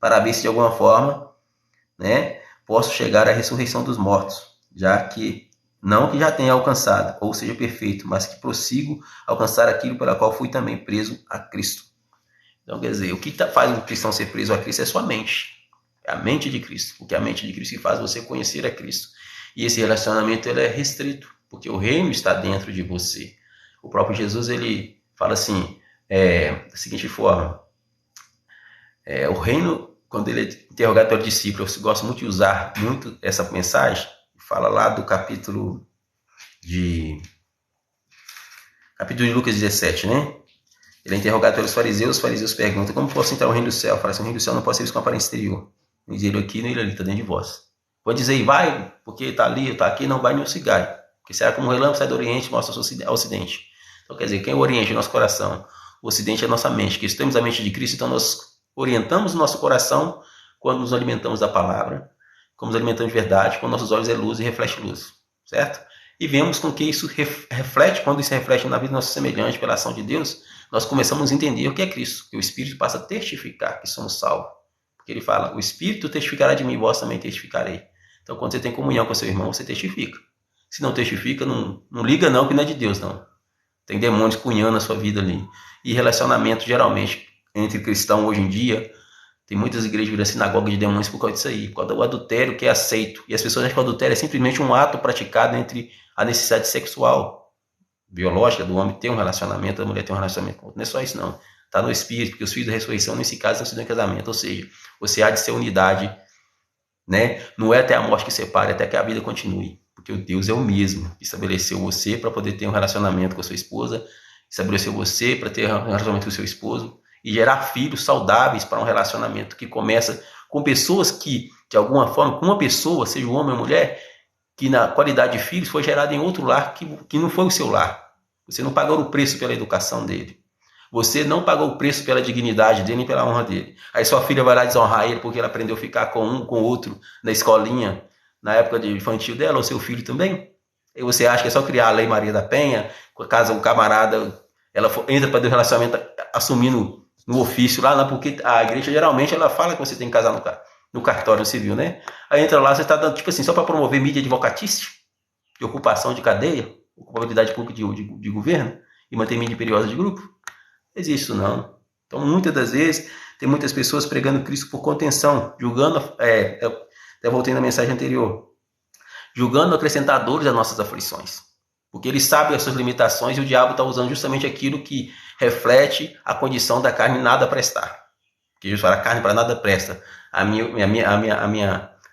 para ver se de alguma forma, né, posso chegar à ressurreição dos mortos, já que não que já tenha alcançado, ou seja perfeito, mas que prossigo alcançar aquilo pela qual fui também preso a Cristo. Então, quer dizer, o que faz um cristão ser preso a Cristo é sua mente. É a mente de Cristo, porque é a mente de Cristo que faz você conhecer a Cristo. E esse relacionamento ele é restrito, porque o reino está dentro de você. O próprio Jesus ele fala assim, da seguinte forma, o reino, quando ele é interrogado pelo discípulo, eu gosto muito de usar muito essa mensagem, fala lá do capítulo de Lucas 17, né? Ele é interrogado pelos fariseus, os fariseus perguntam, como posso entrar no reino do céu? Fala assim, o reino do céu não pode ser visto com aparência exterior. Nem ele aqui, nem ele ali, está dentro de vós. Pode dizer, e vai, porque está ali, está aqui, não vai nem o cigarro. Porque será como um relâmpago sai do Oriente, mostra ao Ocidente. Então, quer dizer, quem é o Oriente? O nosso coração. O Ocidente é a nossa mente. Que temos a mente de Cristo, então nós orientamos o nosso coração quando nos alimentamos da palavra, como nos alimentamos de verdade, quando nossos olhos é luz e reflete luz, certo? E vemos com que isso reflete, quando isso reflete na vida do nosso semelhante pela ação de Deus, nós começamos a entender o que é Cristo, que o Espírito passa a testificar que somos salvos. Porque ele fala, o Espírito testificará de mim, vós também testificarei. Então, quando você tem comunhão com seu irmão, você testifica. Se não testifica, não liga não, que não é de Deus, não. Tem demônios cunhando a sua vida ali. E relacionamento, geralmente, entre cristãos hoje em dia, tem muitas igrejas virando sinagoga de demônios por causa disso aí, por causa do adultério que é aceito. E as pessoas acham que o adultério é simplesmente um ato praticado entre a necessidade sexual, biológica do homem ter um relacionamento, da mulher ter um relacionamento com o outro. Não é só isso, não. Está no Espírito, porque os filhos da ressurreição, nesse caso, não se dão em casamento. Ou seja, você há de ser unidade, né? Não é até a morte que separe, até que a vida continue. Porque o Deus é o mesmo. Estabeleceu você para poder ter um relacionamento com a sua esposa, estabeleceu você para ter um relacionamento com o seu esposo e gerar filhos saudáveis para um relacionamento que começa com pessoas que, de alguma forma, com uma pessoa, seja um homem ou mulher, que na qualidade de filhos foi gerado em outro lar que não foi o seu lar. Você não pagou o preço pela educação dele. Você não pagou o preço pela dignidade dele nem pela honra dele. Aí sua filha vai lá desonrar ele porque ela aprendeu a ficar com um, com o outro na escolinha, na época de infantil dela, ou seu filho também. E você acha que é só criar a Lei Maria da Penha, caso um camarada entra para ter um relacionamento assumindo no ofício lá, não, porque a igreja geralmente ela fala que você tem que casar no cartório civil, né? Aí entra lá, você está dando, tipo assim, só para promover mídia advocatícia, de ocupação de cadeia, ocupabilidade pública de governo, e manter mídia imperiosa de grupo. Não existe isso, não. Então, muitas das vezes, tem muitas pessoas pregando Cristo por contenção, julgando, até voltei na mensagem anterior, julgando acrescentadores das nossas aflições. Porque ele sabe as suas limitações e o diabo está usando justamente aquilo que reflete a condição da carne nada prestar. Porque Jesus fala, a carne para nada presta. A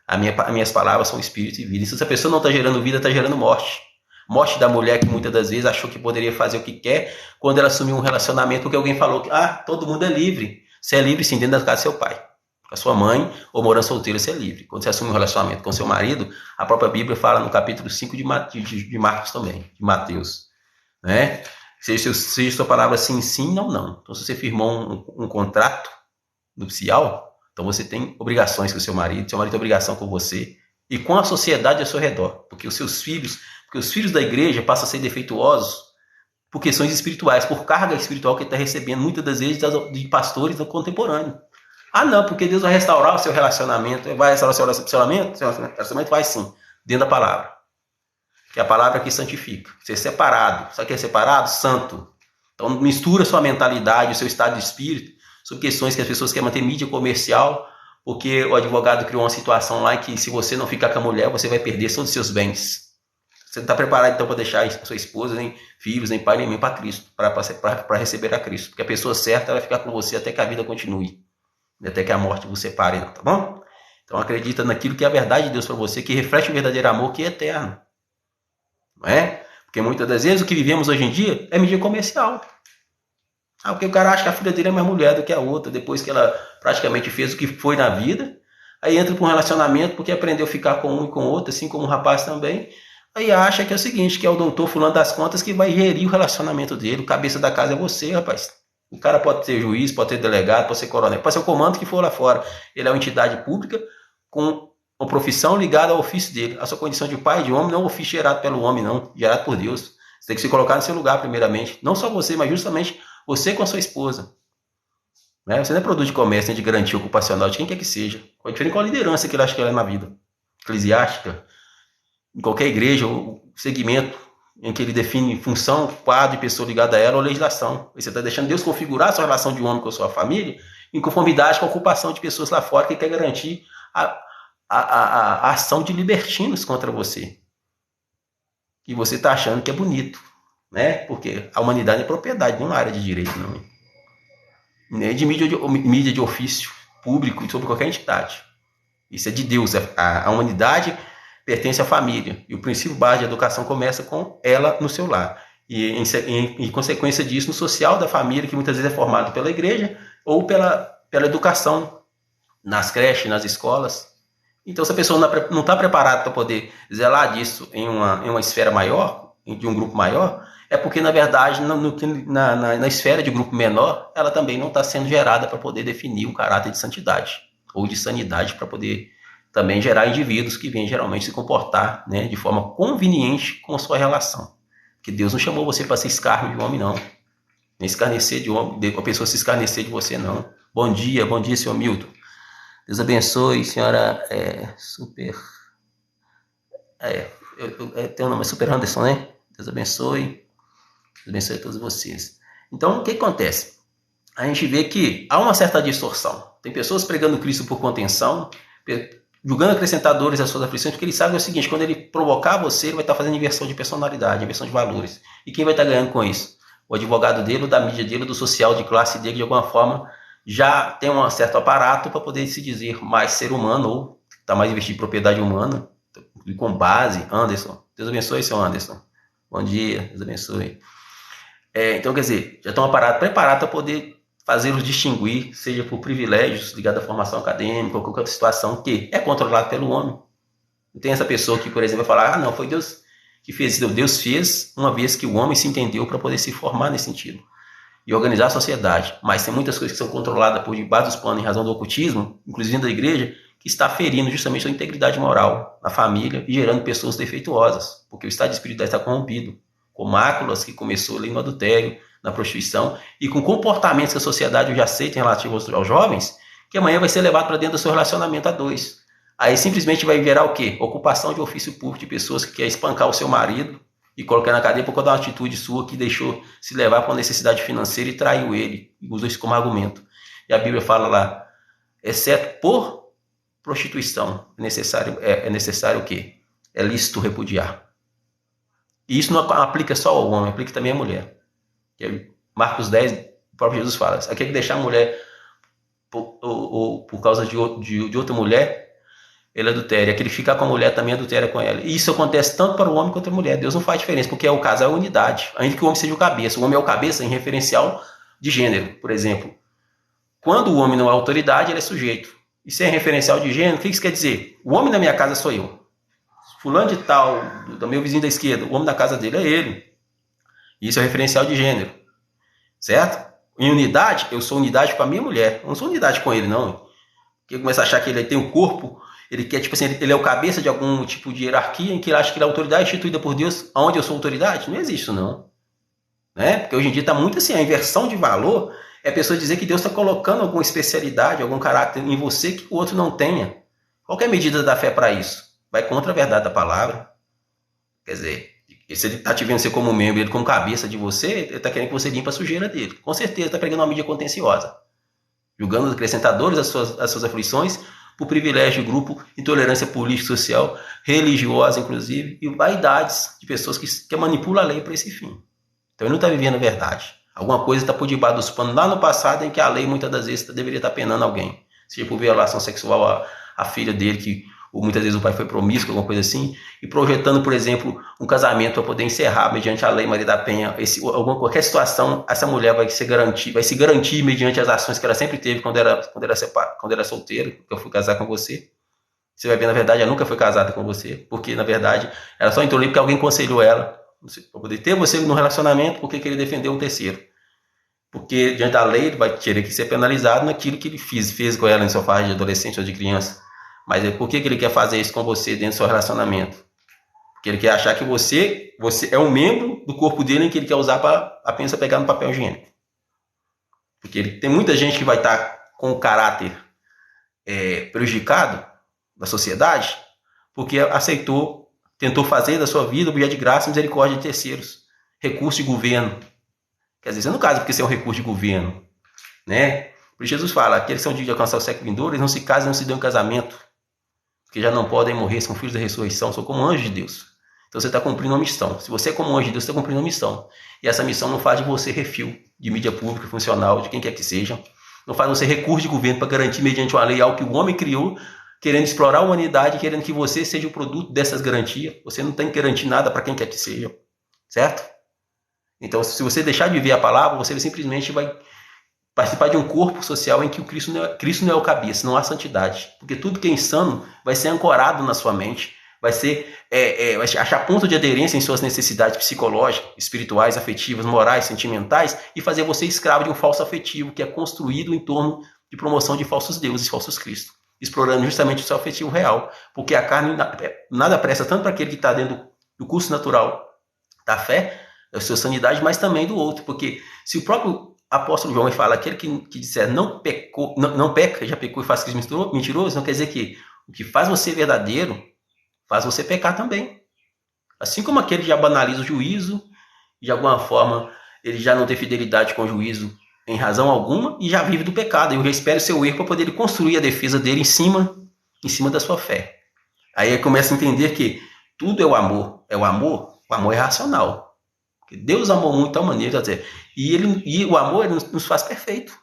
As minhas palavras são espírito e vida. E se essa pessoa não está gerando vida, está gerando morte. Morte da mulher que muitas das vezes achou que poderia fazer o que quer quando ela assumiu um relacionamento porque alguém falou que todo mundo é livre. Você é livre sim dentro da casa do seu pai. Com a sua mãe ou morando solteiro, você é livre. Quando você assume um relacionamento com seu marido, a própria Bíblia fala no capítulo 5 de Marcos também, de Mateus. Né? Seja sua palavra sim, sim, não, não. Então, se você firmou um contrato nupcial, então você tem obrigações com o seu marido tem obrigação com você e com a sociedade ao seu redor. Porque os filhos da igreja passam a ser defeituosos por questões espirituais, por carga espiritual que ele está recebendo muitas das vezes de pastores do contemporâneo. Não, porque Deus vai restaurar o seu relacionamento. Vai restaurar o seu relacionamento? Seu relacionamento vai sim, dentro da palavra. Que é a palavra que santifica. Ser separado. Sabe o que é separado? Santo. Então mistura sua mentalidade, o seu estado de espírito, sobre questões que as pessoas querem manter mídia comercial, porque o advogado criou uma situação lá em que se você não ficar com a mulher, você vai perder todos os seus bens. Você não está preparado então para deixar a sua esposa, nem filhos, nem pai, nem mãe para Cristo, para receber a Cristo. Porque a pessoa certa vai ficar com você até que a vida continue. Até que a morte vos separe, tá bom? Então acredita naquilo que é a verdade de Deus para você, que reflete o verdadeiro amor que é eterno. Não é? Porque muitas das vezes o que vivemos hoje em dia é mídia comercial. Porque o cara acha que a filha dele é mais mulher do que a outra, depois que ela praticamente fez o que foi na vida. Aí entra para um relacionamento porque aprendeu a ficar com um e com o outro, assim como o rapaz também. Aí acha que é o seguinte, que é o doutor fulano das contas que vai gerir o relacionamento dele. O cabeça da casa é você, rapaz. O cara pode ser juiz, pode ser delegado, pode ser coronel, pode ser o comando que for lá fora. Ele é uma entidade pública com uma profissão ligada ao ofício dele. A sua condição de pai, de homem, não é um ofício gerado pelo homem, não. Gerado por Deus. Você tem que se colocar no seu lugar, primeiramente. Não só você, mas justamente você com a sua esposa. Né? Você não é produto de comércio, nem de garantia ocupacional, de quem quer que seja. É diferente com a liderança que ele acha que ela é na vida. Eclesiástica, em qualquer igreja, ou segmento em que ele define função, quadro de pessoa ligada a ela ou legislação. Você está deixando Deus configurar a sua relação de homem com a sua família em conformidade com a ocupação de pessoas lá fora que quer garantir a ação de libertinos contra você. E você está achando que é bonito. Né? Porque a humanidade é propriedade, não é área de direito, não. Nem de mídia de ofício público sobre qualquer entidade. Isso é de Deus. A humanidade pertence à família. E o princípio base de educação começa com ela no seu lar. E em consequência disso, no social da família, que muitas vezes é formado pela igreja ou pela educação nas creches, nas escolas. Então, se a pessoa não está preparada para poder zelar disso em uma esfera maior, de um grupo maior, é porque, na verdade, na esfera de grupo menor, ela também não está sendo gerada para poder definir o caráter de santidade ou de sanidade, para poder também gerar indivíduos que vêm geralmente se comportar, né, de forma conveniente com a sua relação. Porque Deus não chamou você para ser escárnio de homem, não. Nem escarnecer de homem, a pessoa se escarnecer de você, não. Bom dia, senhor Milton. Deus abençoe, senhora Super... tem um nome, é Super Anderson, né? Deus abençoe. Deus abençoe a todos vocês. Então, o que acontece? A gente vê que há uma certa distorção. Tem pessoas pregando Cristo por contenção, julgando acrescentadores às suas aflições, porque ele sabe o seguinte, quando ele provocar você, ele vai estar fazendo inversão de personalidade, inversão de valores. E quem vai estar ganhando com isso? O advogado dele, o da mídia dele, do social de classe dele, de alguma forma, já tem um certo aparato para poder se dizer mais ser humano, ou está mais investido em propriedade humana, com base. Anderson, Deus abençoe, seu Anderson. Bom dia, Deus abençoe. Então, quer dizer, já estão aparados preparados para poder fazê-los distinguir, seja por privilégios ligados à formação acadêmica ou qualquer outra situação que é controlada pelo homem. Não tem essa pessoa que, por exemplo, vai falar, não, foi Deus que fez isso. Deus fez uma vez que o homem se entendeu para poder se formar nesse sentido e organizar a sociedade. Mas tem muitas coisas que são controladas por debaixo dos panos em razão do ocultismo, inclusive da igreja, que está ferindo justamente a integridade moral na família e gerando pessoas defeituosas, porque o estado espiritual está corrompido, com máculas que começou ali no adultério, na prostituição, e com comportamentos que a sociedade já aceita em relativo aos jovens, que amanhã vai ser levado para dentro do seu relacionamento a dois. Aí simplesmente vai virar o quê? Ocupação de ofício público de pessoas que querem espancar o seu marido e colocar na cadeia por causa de uma atitude sua que deixou se levar para uma necessidade financeira e traiu ele, e usou isso como argumento. E a Bíblia fala lá, exceto por prostituição, é necessário o quê? É lícito repudiar. E isso não aplica só ao homem, aplica também à mulher. Marcos 10, o próprio Jesus fala, aquele que deixar a mulher por causa de outra mulher, ele adultera. Aquele que fica com a mulher também adultera com ela. E isso acontece tanto para o homem quanto para a mulher. Deus não faz diferença, porque o casal é unidade. Ainda que o homem seja o cabeça. O homem é o cabeça em referencial de gênero, por exemplo. Quando o homem não é autoridade, ele é sujeito. Isso é referencial de gênero. O que isso quer dizer? O homem da minha casa sou eu. Fulano de tal, do meu vizinho da esquerda, o homem da casa dele é ele. Isso é referencial de gênero. Certo? Em unidade, eu sou unidade com a minha mulher. Eu não sou unidade com ele, não. Porque começa a achar que ele tem um corpo, ele quer, tipo assim, ele é o cabeça de algum tipo de hierarquia em que ele acha que ele é autoridade instituída por Deus, aonde eu sou autoridade? Não existe isso, não. Né? Porque hoje em dia está muito assim, a inversão de valor é a pessoa dizer que Deus está colocando alguma especialidade, algum caráter em você que o outro não tenha. Qual é a medida da fé para isso? Vai contra a verdade da palavra. Quer dizer, se ele está te vendo você como membro, ele como cabeça de você, ele está querendo que você limpe a sujeira dele. Com certeza está pregando uma mídia contenciosa. Julgando os acrescentadores as suas aflições por privilégio de grupo, intolerância política, social, religiosa, inclusive, e vaidades de pessoas que manipulam a lei para esse fim. Então ele não está vivendo a verdade. Alguma coisa está por debaixo dos panos lá no passado em que a lei muitas das vezes deveria estar penando alguém. Seja por violação sexual à filha dele, que ou muitas vezes o pai foi promíscuo, alguma coisa assim, e projetando, por exemplo, um casamento para poder encerrar mediante a lei Maria da Penha, qualquer situação, essa mulher vai se garantir mediante as ações que ela sempre teve quando era solteira, que eu fui casar com você. Você vai ver, na verdade, ela nunca foi casada com você, porque, na verdade, ela só entrou ali porque alguém aconselhou ela para poder ter você no relacionamento, porque queria defender um terceiro. Porque, diante da lei, ele vai ter que ser penalizado naquilo que ele fez com ela em sua fase de adolescente ou de criança. Mas por que ele quer fazer isso com você dentro do seu relacionamento? Porque ele quer achar que você é um membro do corpo dele em que ele quer usar para apenas pegar no papel higiênico. Porque tem muita gente que vai estar com o caráter prejudicado da sociedade porque tentou fazer da sua vida objeto de graça e misericórdia de terceiros. Recurso de governo. Quer dizer, você não casa porque você é um recurso de governo. Né? Por isso Jesus fala, aqueles que são dignos de alcançar o século vindouro, eles não se casam e não se dão em casamento. Porque já não podem morrer, são filhos da ressurreição, são como anjos de Deus. Então você está cumprindo uma missão. Se você é como anjo de Deus, você está cumprindo uma missão. E essa missão não faz de você refil de mídia pública, funcional, de quem quer que seja. Não faz você recurso de governo para garantir mediante uma lei algo que o homem criou, querendo explorar a humanidade, querendo que você seja o produto dessas garantias. Você não tem que garantir nada para quem quer que seja. Certo? Então, se você deixar de ver a palavra, você simplesmente vai participar de um corpo social em que Cristo não é o cabeça, não há santidade. Porque tudo que é insano vai ser ancorado na sua mente, vai achar ponto de aderência em suas necessidades psicológicas, espirituais, afetivas, morais, sentimentais, e fazer você escravo de um falso afetivo que é construído em torno de promoção de falsos deuses, falsos cristos, explorando justamente o seu afetivo real. Porque a carne nada presta tanto para aquele que está dentro do curso natural da fé, da sua sanidade, mas também do outro. Porque se o próprio apóstolo João fala, aquele que disser não peca, já pecou e faz Cristo mentiroso, não quer dizer que o que faz você verdadeiro faz você pecar também. Assim como aquele que já banaliza o juízo, de alguma forma ele já não tem fidelidade com o juízo em razão alguma e já vive do pecado. Eu já espero o seu erro para poder construir a defesa dele em cima da sua fé. Aí ele começa a entender que tudo é o amor. O amor é racional. Deus amou muito de tal maneira, e o amor ele nos faz perfeito.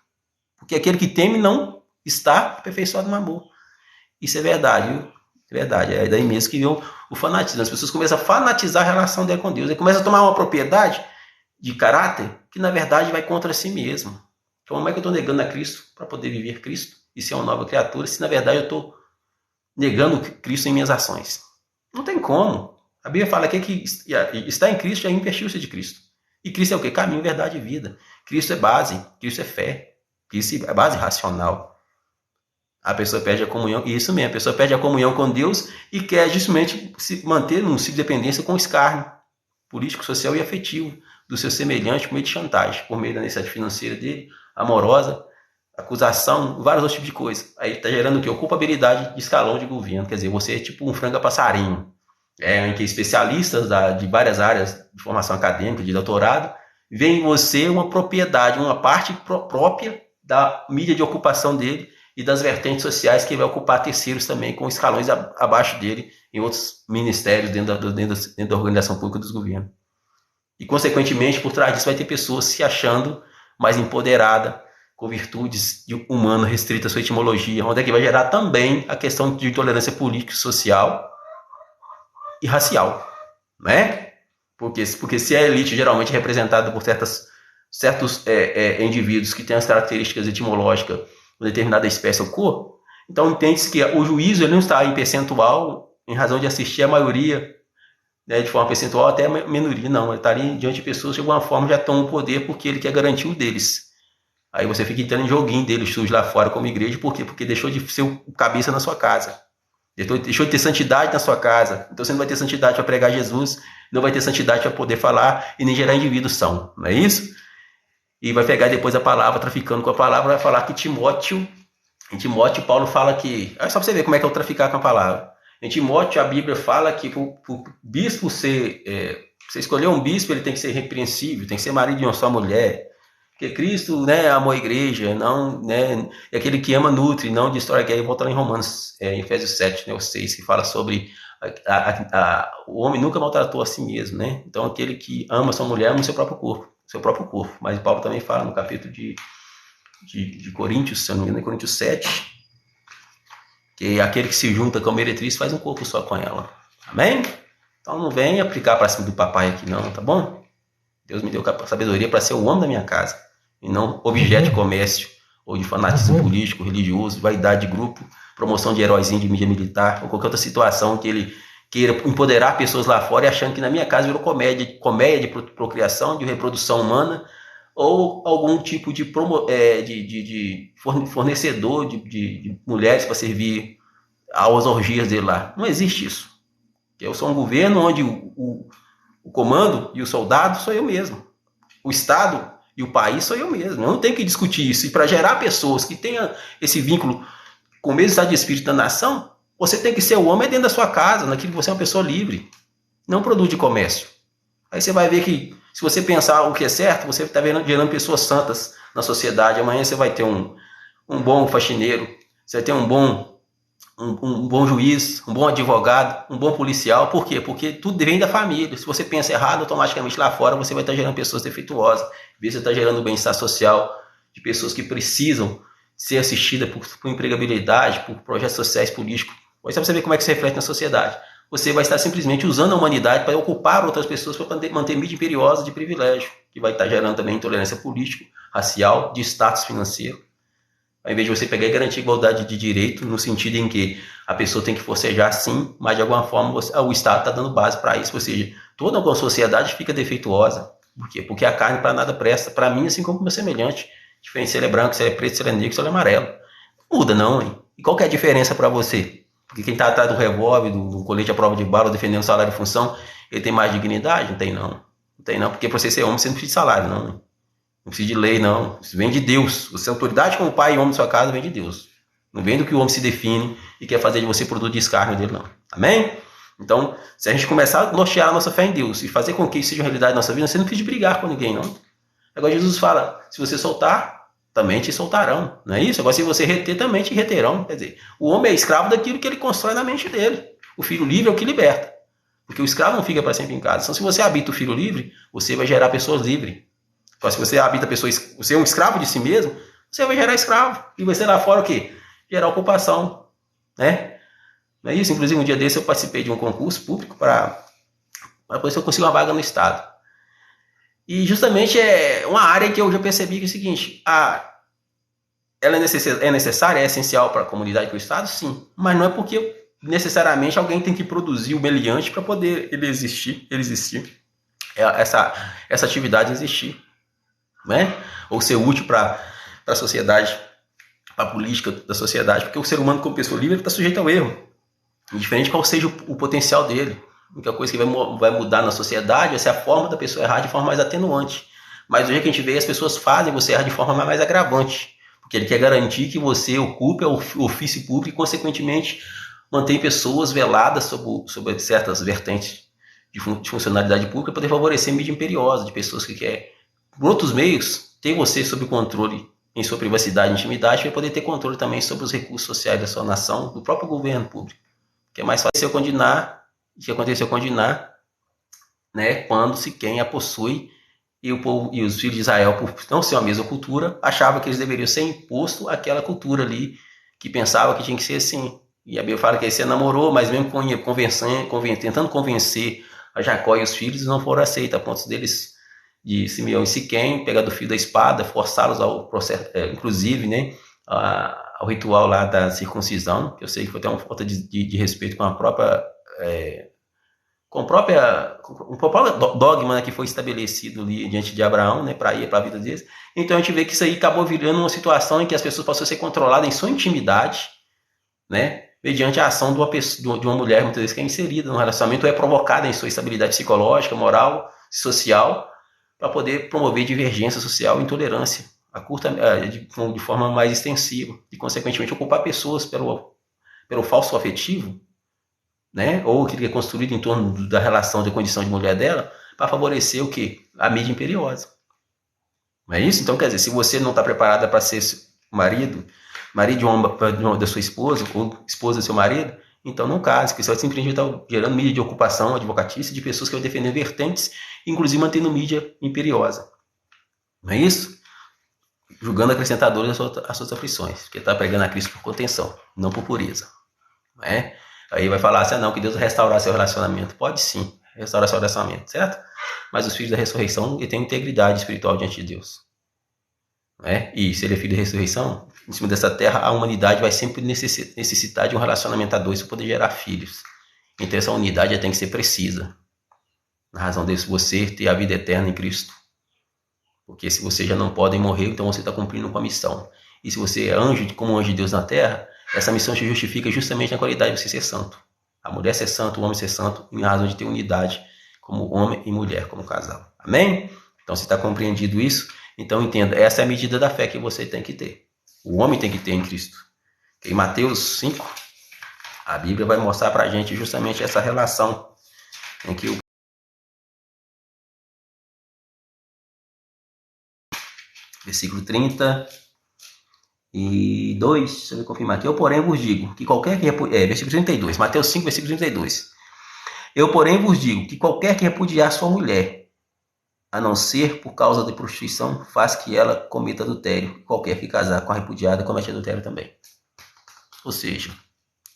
Porque aquele que teme não está aperfeiçoado no amor. Isso é verdade, viu? É verdade. É daí mesmo que vem o fanatismo. As pessoas começam a fanatizar a relação dela com Deus. E começam a tomar uma propriedade de caráter que, na verdade, vai contra si mesmo. Então, como é que eu estou negando a Cristo para poder viver Cristo e ser uma nova criatura, se, na verdade, eu estou negando Cristo em minhas ações? Não tem como. A Bíblia fala que está em Cristo já investiu-se de Cristo. E Cristo é o quê? Caminho, verdade e vida. Cristo é base, Cristo é fé. Cristo é base racional. A pessoa perde a comunhão, e isso mesmo, a pessoa perde a comunhão com Deus e quer justamente se manter num ciclo de dependência com o escárnio político, social e afetivo do seu semelhante por meio de chantagem, por meio da necessidade financeira dele, amorosa, acusação, vários outros tipos de coisas. Aí está gerando o quê? Culpabilidade de escalão de governo. Quer dizer, você é tipo um franga-passarinho. Em que especialistas de várias áreas de formação acadêmica, de doutorado, veem em você uma propriedade, uma parte própria da mídia de ocupação dele e das vertentes sociais que ele vai ocupar terceiros também, com escalões abaixo dele, em outros ministérios dentro da organização pública dos governos. E, consequentemente, por trás disso vai ter pessoas se achando mais empoderadas, com virtudes de humano restrita à sua etimologia, onde é que vai gerar também a questão de intolerância política, social e racial, né? Porque se a elite geralmente é representada por certos indivíduos que têm as características etimológicas de uma determinada espécie ou cor, então entende-se que o juízo ele não está em percentual em razão de assistir a maioria, né, de forma percentual até a minoria, não. Ele está ali diante de pessoas que de alguma forma já tomam o poder porque ele quer garantir o deles. Aí você fica entrando em joguinho deles, surge lá fora como igreja, por quê? Porque deixou de ser o cabeça na sua casa. Deixou de ter santidade na sua casa. Então você não vai ter santidade para pregar Jesus, não vai ter santidade para poder falar e nem gerar indivíduos são. Não é isso? E vai pegar depois a palavra, traficando com a palavra, vai falar que em Timóteo, Paulo fala que... É só para você ver como é que é o traficar com a palavra. Em Timóteo, a Bíblia fala que o bispo você escolher um bispo, ele tem que ser irrepreensível, tem que ser marido de uma só mulher. Porque Cristo, né, amou a igreja, não, né, é aquele que ama nutre, não destrói a guerra. Volta lá em Romanos, em Efésios 7, né, o 6, que fala sobre o homem nunca maltratou a si mesmo, né? Então aquele que ama sua mulher ama o seu próprio corpo. Mas Paulo também fala no capítulo de Coríntios, se eu não me engano, em Coríntios 7, que aquele que se junta com a meretriz faz um corpo só com ela. Amém? Então não vem aplicar para cima do papai aqui não, tá bom? Deus me deu sabedoria para ser o homem da minha casa e não objeto de comércio ou de fanatismo político, religioso, vaidade de grupo, promoção de heróizinho de mídia militar ou qualquer outra situação que ele queira empoderar pessoas lá fora e achando que na minha casa virou comédia de procriação, de reprodução humana ou algum tipo de fornecedor de mulheres para servir às orgias dele lá. Não existe isso. Eu sou um governo onde o comando e o soldado sou eu mesmo. O Estado e o país sou eu mesmo. Eu não tenho que discutir isso. E para gerar pessoas que tenham esse vínculo com o mesmo estado de espírito da nação, você tem que ser o homem dentro da sua casa, naquilo que você é uma pessoa livre. Não produto de comércio. Aí você vai ver que, se você pensar o que é certo, você está gerando pessoas santas na sociedade. Amanhã você vai ter um bom faxineiro, você vai ter um bom juiz, um bom advogado, um bom policial. Por quê? Porque tudo vem da família. Se você pensa errado, automaticamente lá fora você vai estar gerando pessoas defeituosas. Você está gerando bem-estar social de pessoas que precisam ser assistidas por empregabilidade, por projetos sociais políticos. Aí você vai ver como é que se reflete na sociedade. Você vai estar simplesmente usando a humanidade para ocupar outras pessoas para manter mídia imperiosa de privilégio, que vai estar gerando também intolerância política, racial, de status financeiro. Ao invés de você pegar e garantir igualdade de direito, no sentido em que a pessoa tem que forcejar sim, mas de alguma forma o Estado está dando base para isso. Ou seja, toda uma sociedade fica defeituosa. Por quê? Porque a carne para nada presta. Para mim, assim como para o meu semelhante. Diferente se ele é branco, se ele é preto, se ele é negro, se ele é amarelo. Não muda não, hein? E qual que é a diferença para você? Porque quem está atrás do revólver, do colete à prova de bala, defendendo salário e função, ele tem mais dignidade? Não tem não. Não tem não, porque para você ser homem, você não precisa de salário, não, hein? Não precisa de lei, não. Isso vem de Deus. Você é autoridade como pai e homem de sua casa, vem de Deus. Não vem do que o homem se define e quer fazer de você produto de escárnio dele, não. Amém? Então, se a gente começar a nortear a nossa fé em Deus e fazer com que isso seja uma realidade na nossa vida, você não precisa brigar com ninguém, não. Agora Jesus fala, se você soltar, também te soltarão. Não é isso? Agora, se você reter, também te reterão. Quer dizer, o homem é escravo daquilo que ele constrói na mente dele. O filho livre é o que liberta. Porque o escravo não fica para sempre em casa. Então, se você habita o filho livre, você vai gerar pessoas livres. Então, se você habita pessoas, você é um escravo de si mesmo, você vai gerar escravo. E vai ser lá fora o quê? Gerar ocupação. Né? Não é isso? Inclusive, um dia desse eu participei de um concurso público para ver se eu consigo uma vaga no Estado. E justamente é uma área que eu já percebi que é o seguinte, ela é necessária, é essencial para a comunidade do Estado? Sim. Mas não é porque necessariamente alguém tem que produzir o meliante para poder ele existir. Essa atividade existir. Né? Ou ser útil para a sociedade, para a política da sociedade, porque o ser humano, como pessoa livre, está sujeito ao erro, indiferente qual seja o potencial dele. A única coisa que vai mudar na sociedade é se a forma da pessoa errar de forma mais atenuante. Mas do jeito que a gente vê, as pessoas fazem você errar de forma mais agravante, porque ele quer garantir que você ocupe o ofício público e, consequentemente, mantém pessoas veladas sobre certas vertentes de funcionalidade pública para poder favorecer mídia imperiosa de pessoas que querem, por outros meios, ter você sob controle em sua privacidade e intimidade, para poder ter controle também sobre os recursos sociais da sua nação, do próprio governo público. Que é mais fácil condenar, né, quando se quem a possui e o povo e os filhos de Israel, por não ser a mesma cultura, achavam que eles deveriam ser imposto àquela cultura ali, que pensava que tinha que ser assim. E a Bíblia fala que aí você namorou, mas mesmo tentando convencer a Jacó e os filhos, não foram aceitos, a ponto deles, de Simeão e Siquém, pegar do fio da espada, forçá-los ao processo, inclusive, né, ao ritual lá da circuncisão, que eu sei que foi até uma falta de respeito com a própria... com o próprio dogma, né, que foi estabelecido ali diante de Abraão, né, para ir para a vida deles. Então a gente vê que isso aí acabou virando uma situação em que as pessoas passaram a ser controladas em sua intimidade, né, mediante a ação de uma mulher, muitas vezes, que é inserida no relacionamento, ou é provocada em sua estabilidade psicológica, moral, social, para poder promover divergência social e intolerância de forma mais extensiva, e, consequentemente, ocupar pessoas pelo falso afetivo, né, ou que é construído em torno da relação de condição de mulher dela, para favorecer o quê? A mídia imperiosa. Não é isso? Então, quer dizer, se você não está preparada para ser marido da sua esposa, ou esposa do seu marido, então não case, porque você vai simplesmente estar gerando mídia de ocupação advocatícia de pessoas que vão defender vertentes, inclusive mantendo mídia imperiosa. Não é isso? Julgando acrescentadores às suas aflições, porque está pregando a Cristo por contenção, não por pureza. Não é? Aí vai falar assim, não, que Deus vai restaurar seu relacionamento. Pode sim, restaurar seu relacionamento, certo? Mas os filhos da ressurreição têm integridade espiritual diante de Deus. Né? E se ele é filho da ressurreição, em cima dessa terra, a humanidade vai sempre necessitar de um relacionamento a dois para poder gerar filhos. Então essa unidade tem que ser precisa. Na razão disso, você ter a vida eterna em Cristo. Porque se você já não pode morrer, então você está cumprindo com a missão. E se você é anjo, como anjo de Deus na terra, essa missão se justifica justamente na qualidade de você ser santo. A mulher ser santo, o homem ser santo, em razão de ter unidade como homem e mulher, como casal. Amém? Então, se está compreendido isso, então entenda, essa é a medida da fé que você tem que ter. O homem tem que ter em Cristo. Em Mateus 5, a Bíblia vai mostrar para a gente justamente essa relação em que o versículo 30... E 2, deixa eu confirmar aqui. Eu, porém, vos digo que qualquer que versículo 32, Mateus 5, versículo 32. Eu, porém, vos digo que qualquer que repudiar sua mulher, a não ser por causa de prostituição, faz que ela cometa adultério. Qualquer que casar com a repudiada comete adultério também. Ou seja,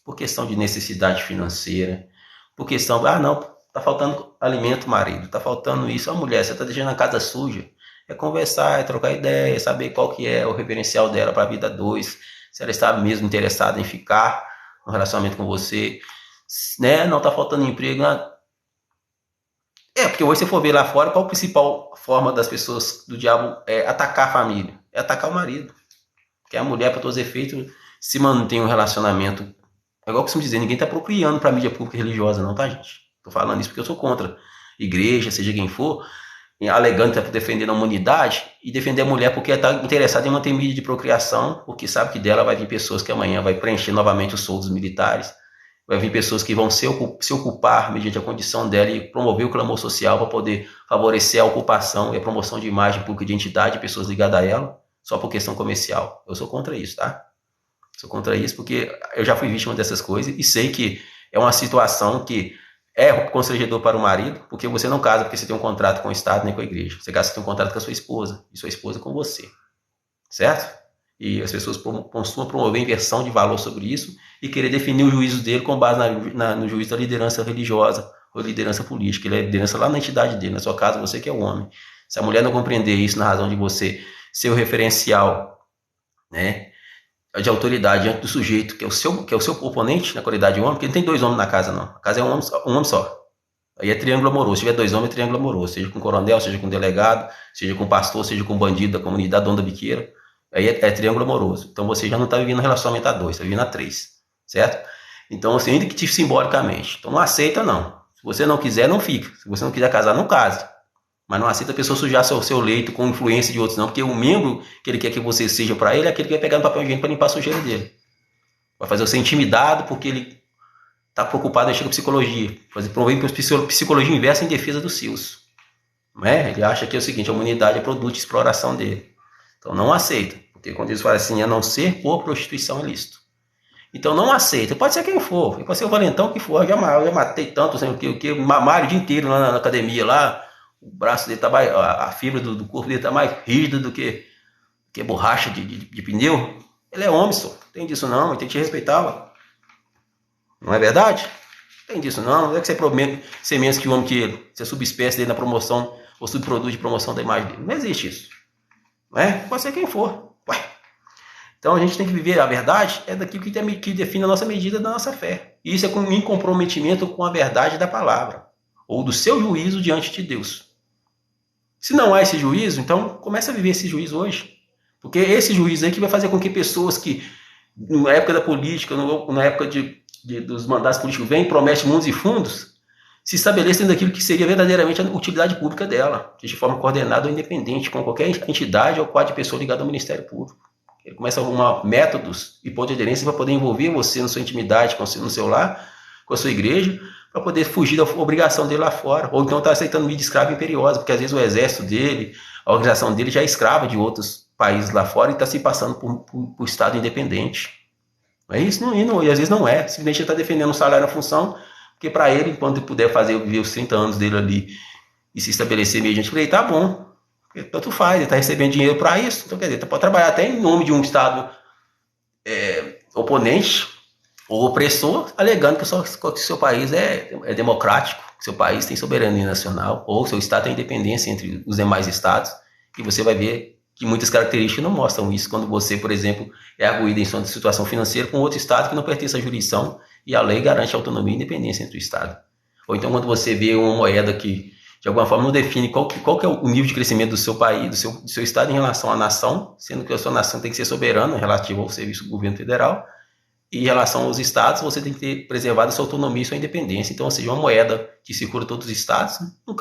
por questão de necessidade financeira, por questão, não, tá faltando alimento, marido, tá faltando isso, a mulher, você tá deixando a casa suja. É conversar, é trocar ideia, é saber qual que é o referencial dela para a vida 2, se ela está mesmo interessada em ficar no relacionamento com você, né? Não está faltando emprego. Porque hoje, se for ver lá fora, qual a principal forma das pessoas, do diabo, é atacar a família? É atacar o marido. Porque a mulher, para todos os efeitos, se mantém um relacionamento. É igual eu costumo dizer, ninguém está apropriando para a mídia pública religiosa, não, tá, gente? Estou falando isso porque eu sou contra igreja, seja quem for, alegando que está defendendo a humanidade, e defender a mulher porque está interessada em manter mídia de procriação, porque sabe que dela vai vir pessoas que amanhã vai preencher novamente os soldos militares, vai vir pessoas que vão se ocupar mediante a condição dela e promover o clamor social para poder favorecer a ocupação e a promoção de imagem pública de identidade de pessoas ligadas a ela, só por questão comercial. Eu sou contra isso, tá? Sou contra isso porque eu já fui vítima dessas coisas e sei que é uma situação que é constrangedor para o marido, porque você não casa porque você tem um contrato com o Estado nem com a igreja. Você casa porque tem um contrato com a sua esposa, e sua esposa com você. Certo? E as pessoas costumam promover inversão de valor sobre isso e querer definir o juízo dele com base no juízo da liderança religiosa ou liderança política. Ele é liderança lá na entidade dele, na sua casa, você que é o homem. Se a mulher não compreender isso na razão de você ser o referencial, né, de autoridade diante do sujeito, que é o seu oponente na qualidade de homem, porque não tem dois homens na casa, não. A casa é um homem só. Aí é triângulo amoroso. Se tiver dois homens, é triângulo amoroso. Seja com coronel, seja com delegado, seja com pastor, seja com bandido da comunidade, dono da biqueira. Aí é triângulo amoroso. Então você já não está vivendo um relacionamento a dois, está vivendo a três. Certo? Então, assim, ainda que simbolicamente. Então não aceita, não. Se você não quiser, não fica. Se você não quiser casar, não case. Mas não aceita a pessoa sujar seu leito com influência de outros, não. Porque o membro que ele quer que você seja para ele é aquele que vai pegar no papel higiênico para limpar a sujeira dele. Vai fazer você intimidado porque ele está preocupado em mexer com psicologia. Promover psicologia inversa em defesa dos seus. Não é? Ele acha que é o seguinte, a humanidade é produto de exploração dele. Então não aceita. Porque quando eles falam assim, a não ser por prostituição ilícito. Então não aceita. Pode ser quem for. Pode ser o valentão que for. Eu já matei tantos, né? O que mamário o dia inteiro lá na academia lá. o braço dele tá mais, a fibra do corpo dele tá mais rígida do que borracha de pneu. Ele é homem, só. Tem disso não, ele tem que te respeitar. Não é verdade? Tem disso não. Não é que você promete ser menos que o homem que ele. Você é subespécie dele na promoção, ou subproduto de promoção da imagem dele. Não existe isso. Não é? Pode ser quem for. Ué. Então a gente tem que viver a verdade, é daquilo que define a nossa medida da nossa fé. E isso é em comprometimento com a verdade da palavra, ou do seu juízo diante de Deus. Se não há esse juízo, então começa a viver esse juízo hoje. Porque esse juízo aí que vai fazer com que pessoas que, na época da política, na época dos mandatos políticos, vêm, prometem mundos e fundos, se estabeleçam daquilo que seria verdadeiramente a utilidade pública dela, de forma coordenada ou independente, com qualquer entidade ou quadro de pessoa ligada ao Ministério Público. Ele começa a arrumar métodos e pontos de aderência para poder envolver você na sua intimidade, no seu lar, com a sua igreja, para poder fugir da obrigação dele lá fora. Ou então está aceitando mídia escrava imperiosa, porque às vezes o exército dele, a organização dele já é escrava de outros países lá fora e está se passando por Estado independente. Não é isso? E às vezes não é. Simplesmente ele está defendendo o salário na função, porque para ele, enquanto ele puder viver os 30 anos dele ali e se estabelecer mediante lei, tá bom. Porque tanto faz, ele está recebendo dinheiro para isso. Então, quer dizer, pode trabalhar até em nome de um Estado oponente ou opressor, alegando que o seu país é democrático, que seu país tem soberania nacional, ou seu Estado tem independência entre os demais Estados, e você vai ver que muitas características não mostram isso quando você, por exemplo, é arguído em sua situação financeira com outro Estado que não pertence à jurisdição e a lei garante autonomia e independência entre o Estado. Ou então quando você vê uma moeda que, de alguma forma, não define qual que é o nível de crescimento do seu país, do seu Estado em relação à nação, sendo que a sua nação tem que ser soberana relativo ao serviço do governo federal, e em relação aos estados, você tem que ter preservado a sua autonomia e sua independência. Então, ou seja, uma moeda que circula todos os estados não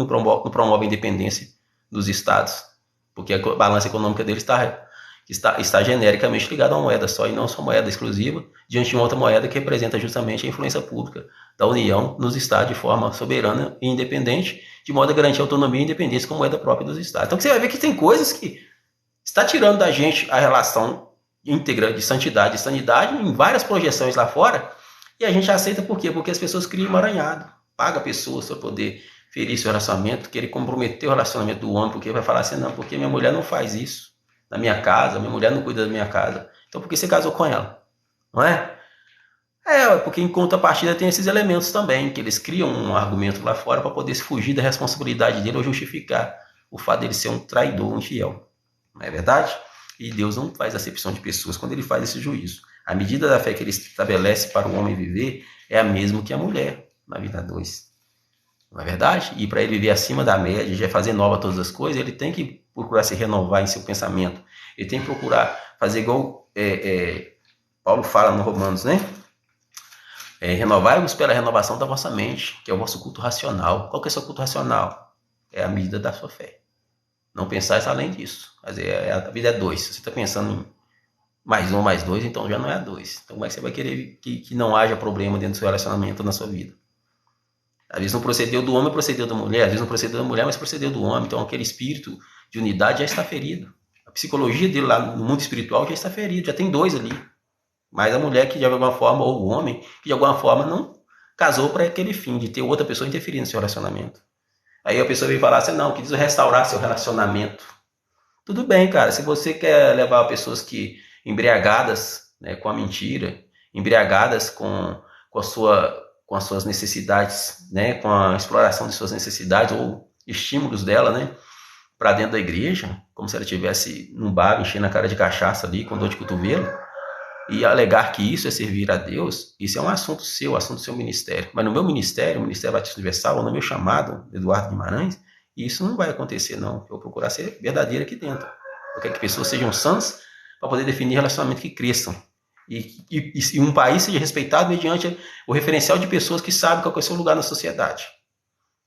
promove a independência dos estados, porque a balança econômica dele está genericamente ligada a uma moeda só e não sua moeda exclusiva, diante de uma outra moeda que representa justamente a influência pública da União nos estados de forma soberana e independente, de modo a garantir a autonomia e independência como moeda própria dos estados. Então, você vai ver que tem coisas que está tirando da gente a relação íntegra de santidade e sanidade em várias projeções lá fora, e a gente aceita por quê? Porque as pessoas criam um emaranhado, paga pessoas para poder ferir seu relacionamento, querer comprometer o relacionamento do homem, porque vai falar assim, não, porque minha mulher não faz isso na minha casa, minha mulher não cuida da minha casa, então por que você casou com ela? Não é? Porque em contrapartida tem esses elementos também, que eles criam um argumento lá fora para poder se fugir da responsabilidade dele ou justificar o fato dele ser um traidor, um infiel. Não é verdade? E Deus não faz acepção de pessoas quando ele faz esse juízo. A medida da fé que ele estabelece para o homem viver é a mesma que a mulher na vida 2. Não é verdade? E para ele viver acima da média, já fazer nova todas as coisas, ele tem que procurar se renovar em seu pensamento. Ele tem que procurar fazer igual Paulo fala no Romanos, né? Renovai-vos pela renovação da vossa mente, que é o vosso culto racional. Qual que é o seu culto racional? É a medida da sua fé. Não pensar além disso. Mas a vida é 2. Se você está pensando em mais 1, mais 2, então já não é a 2. Então como é que você vai querer que não haja problema dentro do seu relacionamento, na sua vida? Às vezes não procedeu do homem, procedeu da mulher. Às vezes não procedeu da mulher, mas procedeu do homem. Então aquele espírito de unidade já está ferido. A psicologia dele lá no mundo espiritual já está ferido. Já tem 2 ali. Mas a mulher que de alguma forma, ou o homem, que de alguma forma não casou para aquele fim, de ter outra pessoa interferindo no seu relacionamento. Aí a pessoa vem falar assim, não, que diz restaurar seu relacionamento. Tudo bem, cara, se você quer levar pessoas que embriagadas, né, com a mentira, embriagadas com as suas necessidades, né, com a exploração de suas necessidades ou estímulos dela, né, para dentro da igreja, como se ela estivesse num bar enchendo a cara de cachaça ali, com dor de cotovelo, e alegar que isso é servir a Deus, isso é um assunto do seu ministério. Mas no meu ministério, o Ministério Batista Universal, ou no meu chamado, Eduardo Guimarães, isso não vai acontecer, não. Eu vou procurar ser verdadeiro aqui dentro. Eu quero que pessoas sejam sãs para poder definir relacionamentos que cresçam. E um país seja respeitado mediante o referencial de pessoas que sabem qual é o seu lugar na sociedade.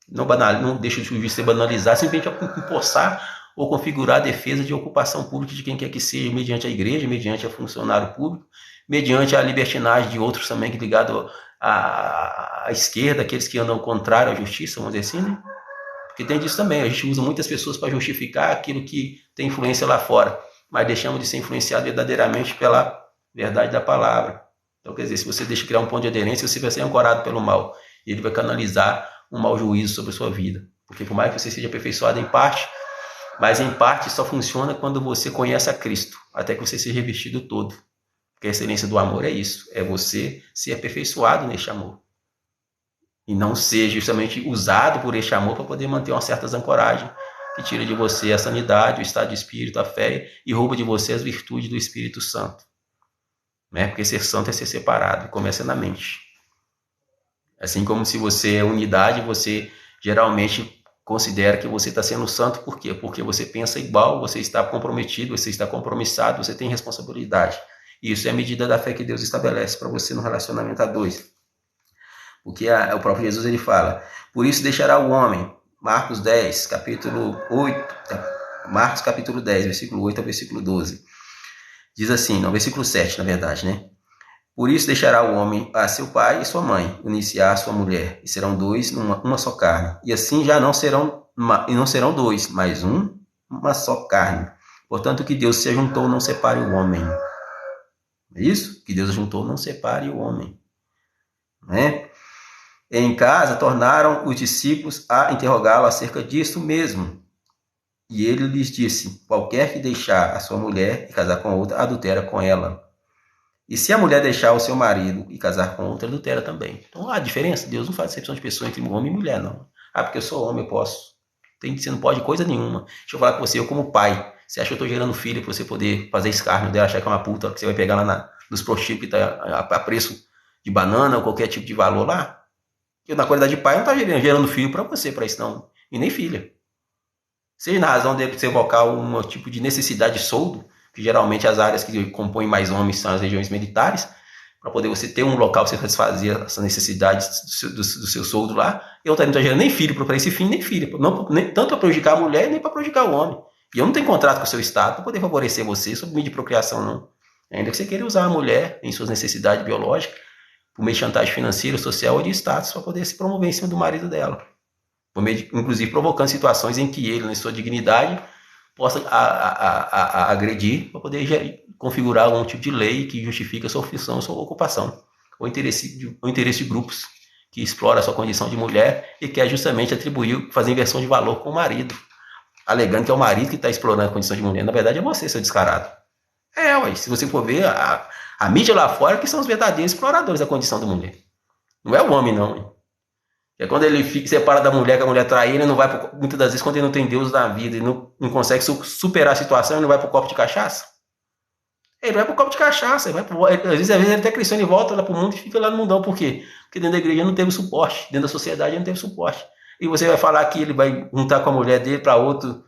Não deixa o juiz ser banalizado, simplesmente empossar ou configurar a defesa de ocupação pública de quem quer que seja, mediante a igreja, mediante a funcionário público, mediante a libertinagem de outros também ligados à esquerda, aqueles que andam contrário à justiça, vamos dizer assim, né? Porque tem disso também, a gente usa muitas pessoas para justificar aquilo que tem influência lá fora, mas deixamos de ser influenciado verdadeiramente pela verdade da palavra. Então, quer dizer, se você deixa criar um ponto de aderência, você vai ser ancorado pelo mal, e ele vai canalizar um mau juízo sobre a sua vida. Porque por mais que você seja aperfeiçoado em parte, mas em parte só funciona quando você conhece a Cristo, até que você seja revestido todo. Porque a excelência do amor é isso, é você ser aperfeiçoado neste amor. E não ser justamente usado por este amor para poder manter umas certas ancoragens que tira de você a sanidade, o estado de espírito, a fé e rouba de você as virtudes do Espírito Santo. Né? Porque ser santo é ser separado, começa na mente. Assim como se você é unidade, você geralmente considera que você está sendo santo, por quê? Porque você pensa igual, você está comprometido, você está compromissado, você tem responsabilidade. E isso é a medida da fé que Deus estabelece para você no relacionamento a dois. Porque o próprio Jesus ele fala, por isso deixará o homem, Marcos 10, capítulo 8, Marcos capítulo 10, versículo 8 ao versículo 12. Diz assim, no versículo 7, na verdade, né? Por isso deixará o homem a seu pai e sua mãe, unir-se-á a sua mulher, e serão dois numa só carne. E assim já não serão dois, mas uma só carne. Portanto, o que Deus se juntou, não separe o homem. É isso? O que Deus juntou, não separe o homem. Né? Em casa, tornaram os discípulos a interrogá-lo acerca disso mesmo. E ele lhes disse, qualquer que deixar a sua mulher e casar com outra, adultera com ela. E se a mulher deixar o seu marido e casar com outra, adultera também. Então, a diferença, Deus não faz exceção de pessoa entre homem e mulher, não. Ah, porque eu sou homem, eu posso. Você não pode coisa nenhuma. Deixa eu falar com você, eu como pai, você acha que eu estou gerando filho para você poder fazer escárnio dela, achar que é uma puta, que você vai pegar lá nos prostíbulos que está a preço de banana ou qualquer tipo de valor lá? Eu, na qualidade de pai, não estou gerando filho para você, para isso não. E nem filha. Seja na razão de você evocar um tipo de necessidade de soldo, que geralmente as áreas que compõem mais homens são as regiões militares, para poder você ter um local para você satisfazer essa necessidade do seu soldo lá, eu também não estou gerando nem filho para esse fim, nem filha, nem tanto para prejudicar a mulher, nem para prejudicar o homem. E eu não tenho contrato com o seu Estado para poder favorecer você sob meio de procriação, não. Ainda que você queira usar a mulher em suas necessidades biológicas, por meio de chantagem financeira, social ou de status, para poder se promover em cima do marido dela. Por meio de, inclusive provocando situações em que ele, na sua dignidade, possa agredir para poder configurar algum tipo de lei que justifique a sua função, a sua ocupação, ou interesse de grupos que exploram a sua condição de mulher e quer justamente atribuir, fazer inversão de valor com o marido, alegando que é o marido que está explorando a condição de mulher. Na verdade é você, seu descarado. Ué, se você for ver, a mídia lá fora que são os verdadeiros exploradores da condição da mulher. Não é o homem, não. É quando ele fica separado da mulher, que a mulher trai ele não vai pro, muitas das vezes, quando ele não tem Deus na vida, ele não consegue superar a situação, ele não vai pro copo de cachaça. Ele vai pro copo de cachaça, às vezes ele até cresceu, ele volta lá pro mundo e fica lá no mundão. Por quê? Porque dentro da igreja não teve suporte, dentro da sociedade não teve suporte. E você vai falar que ele vai juntar com a mulher dele para outro,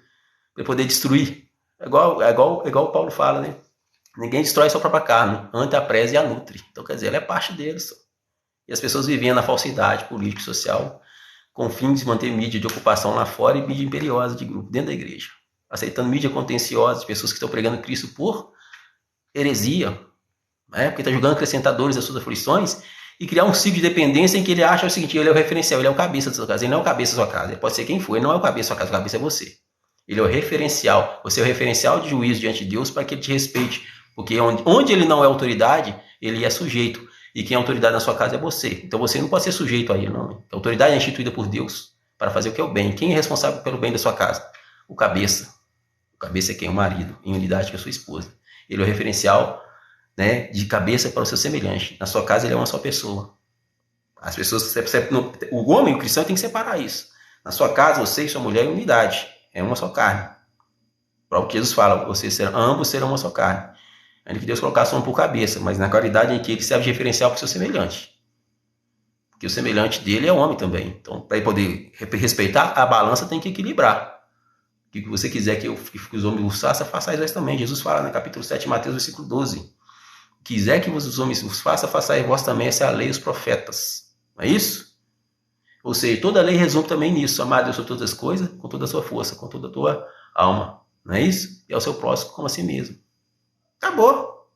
para poder destruir. É igual o Paulo fala, né? Ninguém destrói sua própria carne, antes a preza e a nutre. Então, quer dizer, ela é parte dele só. E as pessoas viviam na falsidade política e social, com fins de manter mídia de ocupação lá fora e mídia imperiosa de grupo dentro da igreja. Aceitando mídia contenciosa de pessoas que estão pregando Cristo por heresia, né? Porque está julgando acrescentadores das suas aflições e criar um ciclo de dependência em que ele acha o seguinte, ele é o referencial, ele é o cabeça da sua casa. Ele não é o cabeça da sua casa, ele pode ser quem for, ele não é o cabeça da sua casa, o cabeça é você. Ele é o referencial, você é o referencial de juízo diante de Deus para que ele te respeite. Porque onde ele não é autoridade, ele é sujeito. E quem é autoridade na sua casa é você. Então você não pode ser sujeito a ele, não. A autoridade é instituída por Deus para fazer o que é o bem. Quem é responsável pelo bem da sua casa? O cabeça. O cabeça é quem? O marido, em unidade com a sua esposa. Ele é o referencial, né, de cabeça para o seu semelhante. Na sua casa ele é uma só pessoa. As pessoas, o homem, o cristão, tem que separar isso. Na sua casa, você e sua mulher é unidade. É uma só carne. O próprio Jesus fala, ambos serão uma só carne. Ainda que Deus colocasse um por cabeça, mas na qualidade em que ele serve de referencial para o seu semelhante. Porque o semelhante dele é homem também. Então, para ele poder respeitar, a balança tem que equilibrar. O que você quiser que os homens vos façam, façais vós também. Jesus fala no capítulo 7, Mateus, versículo 12. Quiser que os homens vos façam, façais vós também. Essa é a lei e os profetas. Não é isso? Ou seja, toda a lei resume também nisso. Amar Deus sobre todas as coisas, com toda a sua força, com toda a tua alma. Não é isso? E ao seu próximo como a si mesmo. Acabou.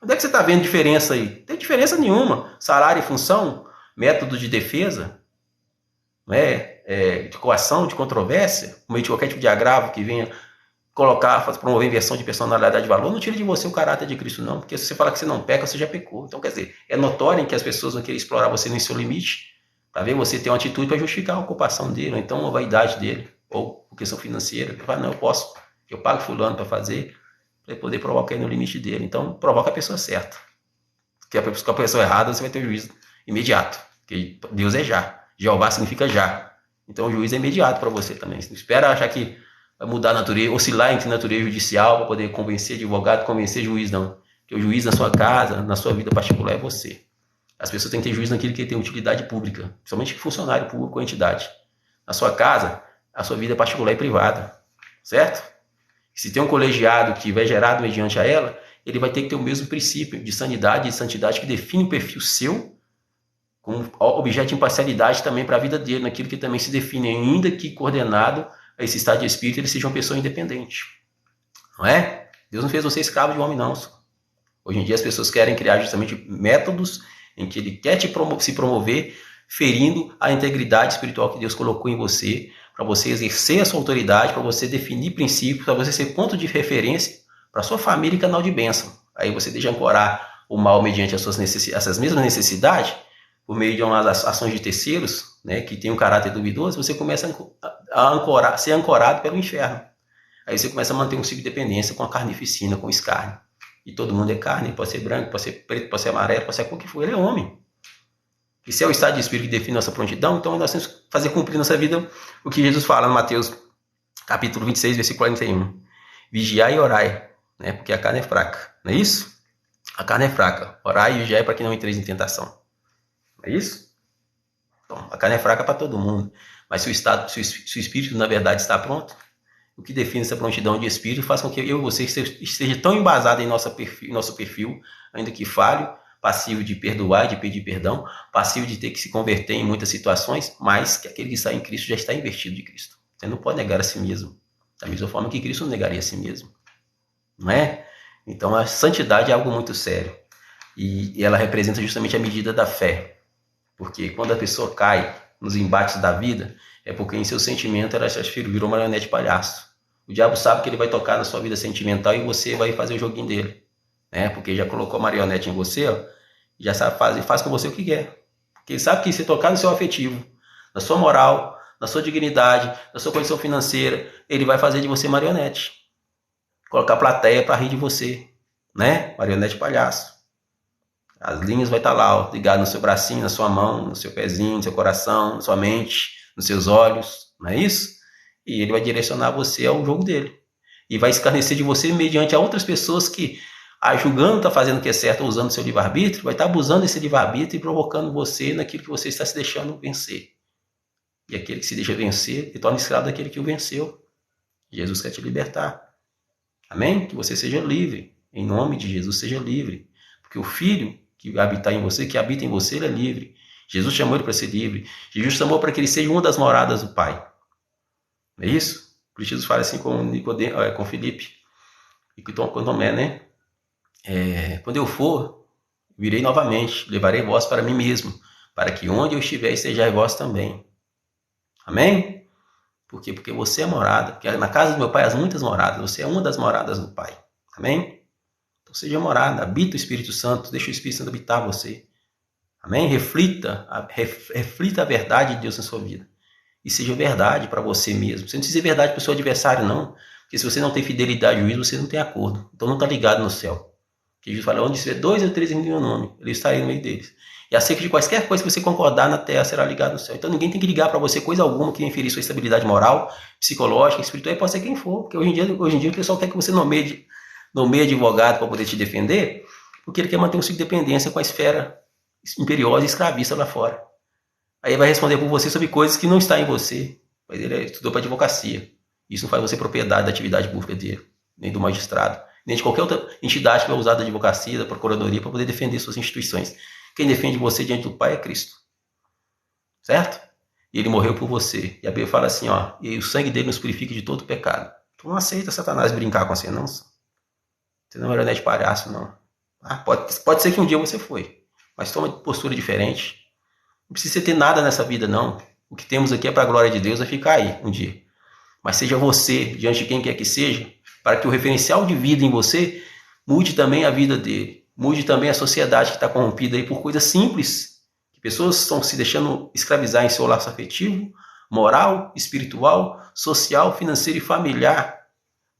Onde é que você está vendo diferença aí? Não tem diferença nenhuma. Salário e função, método de defesa, né? De coação, de controvérsia, por meio de qualquer tipo de agravo que venha promover inversão de personalidade de valor, não tira de você o caráter de Cristo, não. Porque se você falar que você não peca, você já pecou. Então, quer dizer, é notório que as pessoas vão querer explorar você no seu limite Para ver você ter uma atitude para justificar a ocupação dele, ou então a vaidade dele, ou a questão financeira. Ele fala, não, eu pago fulano para fazer, para ele poder provocar ele no limite dele. Então, provoca a pessoa certa. Porque com a pessoa errada, você vai ter o juízo imediato. Porque Deus é já. Jeová significa já. Então, o juízo é imediato para você também. Você não espera achar que vai mudar a natureza, oscilar entre natureza judicial para poder convencer advogado, convencer juiz, não. Porque o juiz na sua casa, na sua vida particular, é você. As pessoas têm que ter juízo naquilo que tem utilidade pública, principalmente funcionário público ou entidade. Na sua casa, a sua vida particular e privada, certo? Se tem um colegiado que vai gerado mediante a ela, ele vai ter que ter o mesmo princípio de sanidade e santidade que define o perfil seu, com objeto de imparcialidade também para a vida dele, naquilo que também se define, ainda que coordenado a esse estado de espírito, ele seja uma pessoa independente. Não é? Deus não fez você escravo de homem, não. Hoje em dia as pessoas querem criar justamente métodos em que ele quer se promover, ferindo a integridade espiritual que Deus colocou em você, para você exercer a sua autoridade, para você definir princípios, para você ser ponto de referência para sua família e canal de bênção. Aí você deixa ancorar o mal mediante essas mesmas necessidades, por meio de umas ações de terceiros, né, que tem um caráter duvidoso, você começa a ser ancorado pelo inferno. Aí você começa a manter um ciclo de dependência com a carnificina, com o escárnio. E todo mundo é carne, pode ser branco, pode ser preto, pode ser amarelo, pode ser qual que for, ele é homem. E se é o estado de espírito que define nossa prontidão, então nós temos que fazer cumprir nossa vida o que Jesus fala no Mateus capítulo 26, versículo 41. Vigiai e orai, né, porque a carne é fraca, não é isso? A carne é fraca, orai e vigiai para que não entreis em tentação. É isso? Então, a carne é fraca para todo mundo. Mas se o espírito, na verdade, está pronto, o que define essa prontidão de espírito faz com que eu e você esteja tão embasado em nosso perfil, ainda que falho, passivo de perdoar, de pedir perdão, passivo de ter que se converter em muitas situações, mas que aquele que está em Cristo já está investido de Cristo. Você não pode negar a si mesmo, da mesma forma que Cristo não negaria a si mesmo. Não é? Então, a santidade é algo muito sério. E ela representa justamente a medida da fé. Porque quando a pessoa cai nos embates da vida, é porque em seu sentimento ela já virou marionete palhaço. O diabo sabe que ele vai tocar na sua vida sentimental e você vai fazer o joguinho dele. Né? Porque já colocou marionete em você, ó, já sabe faz com você o que quer. Porque ele sabe que se tocar no seu afetivo, na sua moral, na sua dignidade, na sua condição financeira, ele vai fazer de você marionete. Colocar a plateia para rir de você. Né? Marionete palhaço. As linhas vai estar lá, ó, ligado no seu bracinho, na sua mão, no seu pezinho, no seu coração, na sua mente, nos seus olhos, não é isso? E ele vai direcionar você ao jogo dele. E vai escarnecer de você mediante a outras pessoas que, julgando está fazendo o que é certo, usando o seu livre-arbítrio, vai estar abusando desse livre-arbítrio e provocando você naquilo que você está se deixando vencer. E aquele que se deixa vencer, ele torna escravo daquele que o venceu. Jesus quer te libertar. Amém? Que você seja livre. Em nome de Jesus, seja livre. Porque o Filho que habita em você, ele é livre. Jesus chamou ele para ser livre. Jesus chamou para que ele seja uma das moradas do Pai. Não é isso? Por isso Jesus fala assim com Filipe e com Tomé, né? Quando eu for, virei novamente, levarei vós para mim mesmo, para que onde eu estiver estejais vós também. Amém? Por quê? Porque você é morada. Porque na casa do meu Pai há muitas moradas. Você é uma das moradas do Pai. Amém? Então seja morada, habita o Espírito Santo, deixa o Espírito Santo habitar você. Amém? Reflita a verdade de Deus na sua vida. E seja verdade para você mesmo. Você não precisa ser verdade para o seu adversário, não. Porque se você não tem fidelidade ao juízo, você não tem acordo. Então não está ligado no céu. Porque Jesus fala, onde estiver 2 ou 3 em meu nome, ele estará no meio deles. E acerca de qualquer coisa que você concordar na terra, será ligado no céu. Então ninguém tem que ligar para você coisa alguma que inferir sua estabilidade moral, psicológica, espiritual, e pode ser quem for. Porque hoje em dia o pessoal quer que você nomeie advogado para poder te defender, porque ele quer manter um ciclo de dependência com a esfera imperiosa e escravista lá fora. Aí vai responder por você sobre coisas que não estão em você. Mas ele estudou para advocacia. Isso não faz você propriedade da atividade pública dele, nem do magistrado, nem de qualquer outra entidade que vai usar da advocacia, da procuradoria, para poder defender suas instituições. Quem defende você diante do Pai é Cristo. Certo? E ele morreu por você. E a Bíblia fala assim, ó, e o sangue dele nos purifica de todo pecado. Tu não aceita Satanás brincar com você, não. Você não é marionete palhaço, não. Pode ser que um dia você foi, mas toma postura diferente. Não precisa ter nada nessa vida, não. O que temos aqui é para a glória de Deus, vai ficar aí um dia. Mas seja você, diante de quem quer que seja, para que o referencial de vida em você mude também a vida dele. Mude também a sociedade que está corrompida aí por coisas simples, que Pessoas estão se deixando escravizar em seu laço afetivo, moral, espiritual, social, financeiro e familiar,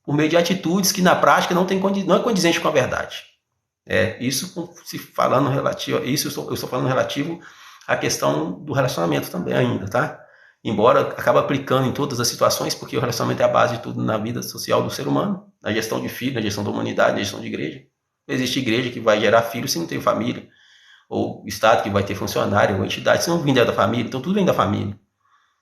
por meio de atitudes que na prática não é condizente com a verdade. Isso se falando relativo, isso eu estou falando relativo à questão do relacionamento também ainda, tá? Embora acabe aplicando em todas as situações, porque o relacionamento é a base de tudo na vida social do ser humano, na gestão de filho, na gestão da humanidade, na gestão de igreja. Não existe igreja que vai gerar filho se não tem família, ou Estado que vai ter funcionário, ou entidade se não vier da família, então tudo vem da família.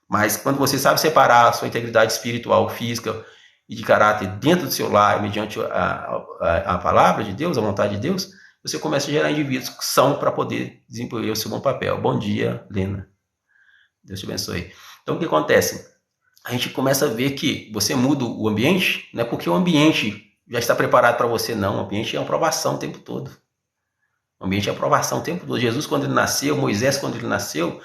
Mas quando você sabe separar a sua integridade espiritual, física e de caráter dentro do seu lar, mediante a palavra de Deus, a vontade de Deus, você começa a gerar indivíduos que são para poder desempenhar o seu bom papel. Bom dia, Lena. Deus te abençoe. Então, o que acontece? A gente começa a ver que você muda o ambiente, não é porque o ambiente já está preparado para você, não. O ambiente é aprovação o tempo todo. O ambiente é aprovação o tempo todo. Jesus, quando ele nasceu, Moisés, quando ele nasceu,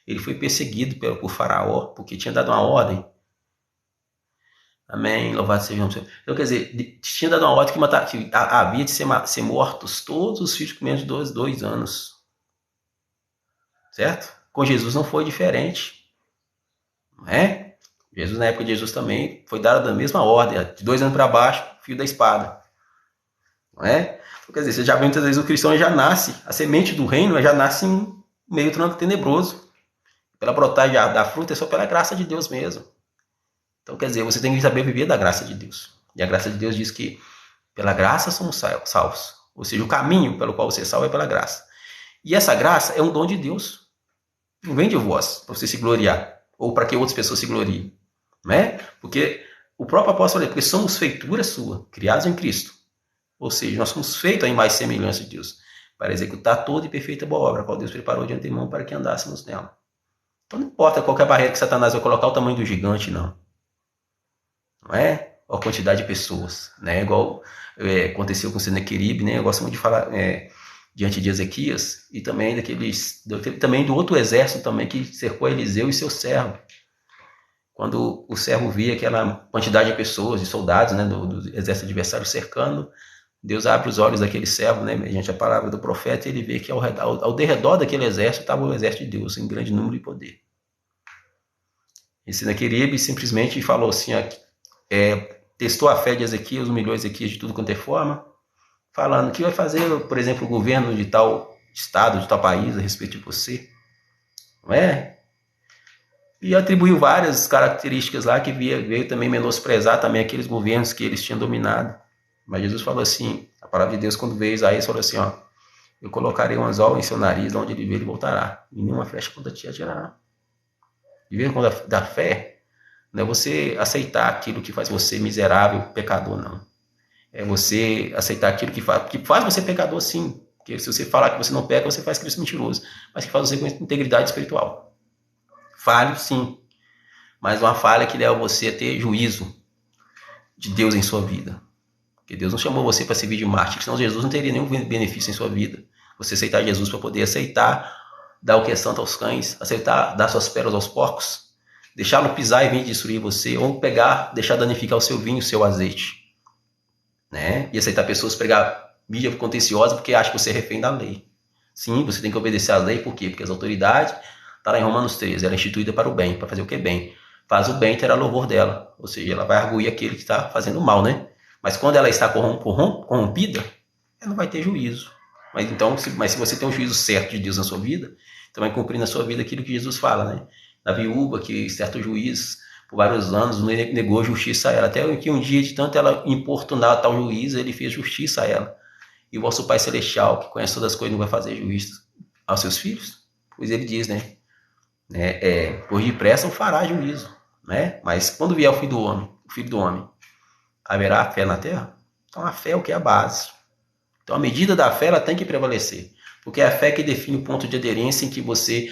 ele foi perseguido por Faraó, porque tinha dado uma ordem. Amém, louvado seja o Senhor. Então, quer dizer, tinha dado uma ordem que havia de ser mortos todos os filhos com menos de 2 anos. Certo? Com Jesus não foi diferente. Não é? Jesus, na época de Jesus também, foi dada a mesma ordem. De 2 anos para baixo, fio da espada. Não é? Então, quer dizer, você já vê muitas vezes o cristão já nasce, a semente do reino já nasce em meio tenebroso. Pela brotagem da fruta é só pela graça de Deus mesmo. Então, quer dizer, você tem que saber viver da graça de Deus. E a graça de Deus diz que pela graça somos salvos. Ou seja, o caminho pelo qual você é salvo é pela graça. E essa graça é um dom de Deus. Não vem de vós, para você se gloriar. Ou para que outras pessoas se gloriem. Não é? Porque o próprio apóstolo falou, porque somos feitura sua, criados em Cristo. Ou seja, nós somos feitos à imagem e semelhança de Deus, para executar toda e perfeita boa obra, a qual Deus preparou de antemão para que andássemos nela. Então não importa qualquer barreira que Satanás vai colocar, o tamanho do gigante, não. Não é? Ou a quantidade de pessoas, né? Igual aconteceu com Senaqueribe, né? Eu gosto muito de falar diante de Ezequias, e também também do outro exército também que cercou Eliseu e seu servo. Quando o servo via aquela quantidade de pessoas, de soldados, né, do exército adversário cercando, Deus abre os olhos daquele servo, né, mediante a palavra do profeta, e ele vê que ao derredor daquele exército estava o exército de Deus, em grande número e poder. E Senaqueribe simplesmente falou assim, testou a fé de Ezequias, humilhou Ezequias de tudo quanto é forma, falando que vai fazer, por exemplo, o governo de tal estado, de tal país, a respeito de você. Não é? E atribuiu várias características lá que veio também menosprezar também aqueles governos que eles tinham dominado. Mas Jesus falou assim, a palavra de Deus quando veio Isaías falou assim, eu colocarei um anzol em seu nariz, onde ele ver ele voltará, e nenhuma flecha contra ti atirará. Viver com da fé não é você aceitar aquilo que faz você miserável, pecador, não. É você aceitar aquilo que faz você pecador, sim. Porque se você falar que você não peca, você faz Cristo mentiroso. Mas que faz você com integridade espiritual. Falho, sim. Mas uma falha que leva você a ter juízo de Deus em sua vida. Porque Deus não chamou você para servir de mártir, senão Jesus não teria nenhum benefício em sua vida. Você aceitar Jesus para poder aceitar, dar o que é santo aos cães, aceitar, dar suas pérolas aos porcos, deixá-lo pisar e vir destruir você, ou pegar, deixar danificar o seu vinho, o seu azeite. Né? E aceitar pessoas pregar mídia contenciosa porque acham que você é refém da lei. Sim, você tem que obedecer à lei, por quê? Porque as autoridades, está lá em Romanos 13, ela é instituída para o bem, para fazer o que é bem. Faz o bem, terá louvor dela. Ou seja, ela vai arguir aquele que está fazendo mal, né? Mas quando ela está corrompida, ela não vai ter juízo. Mas se você tem um juízo certo de Deus na sua vida, então vai cumprir na sua vida aquilo que Jesus fala, né? Da viúva, que certo juiz, por vários anos, negou justiça a ela. Até que um dia, de tanto ela importunar tal juiz, ele fez justiça a ela. E o vosso Pai Celestial, que conhece todas as coisas, não vai fazer juízo aos seus filhos? Pois ele diz, né? Por depressa o fará juízo, né? Mas quando vier o Filho do Homem, haverá fé na terra? Então a fé é o que é a base. Então a medida da fé ela tem que prevalecer, porque é a fé que define o ponto de aderência em que você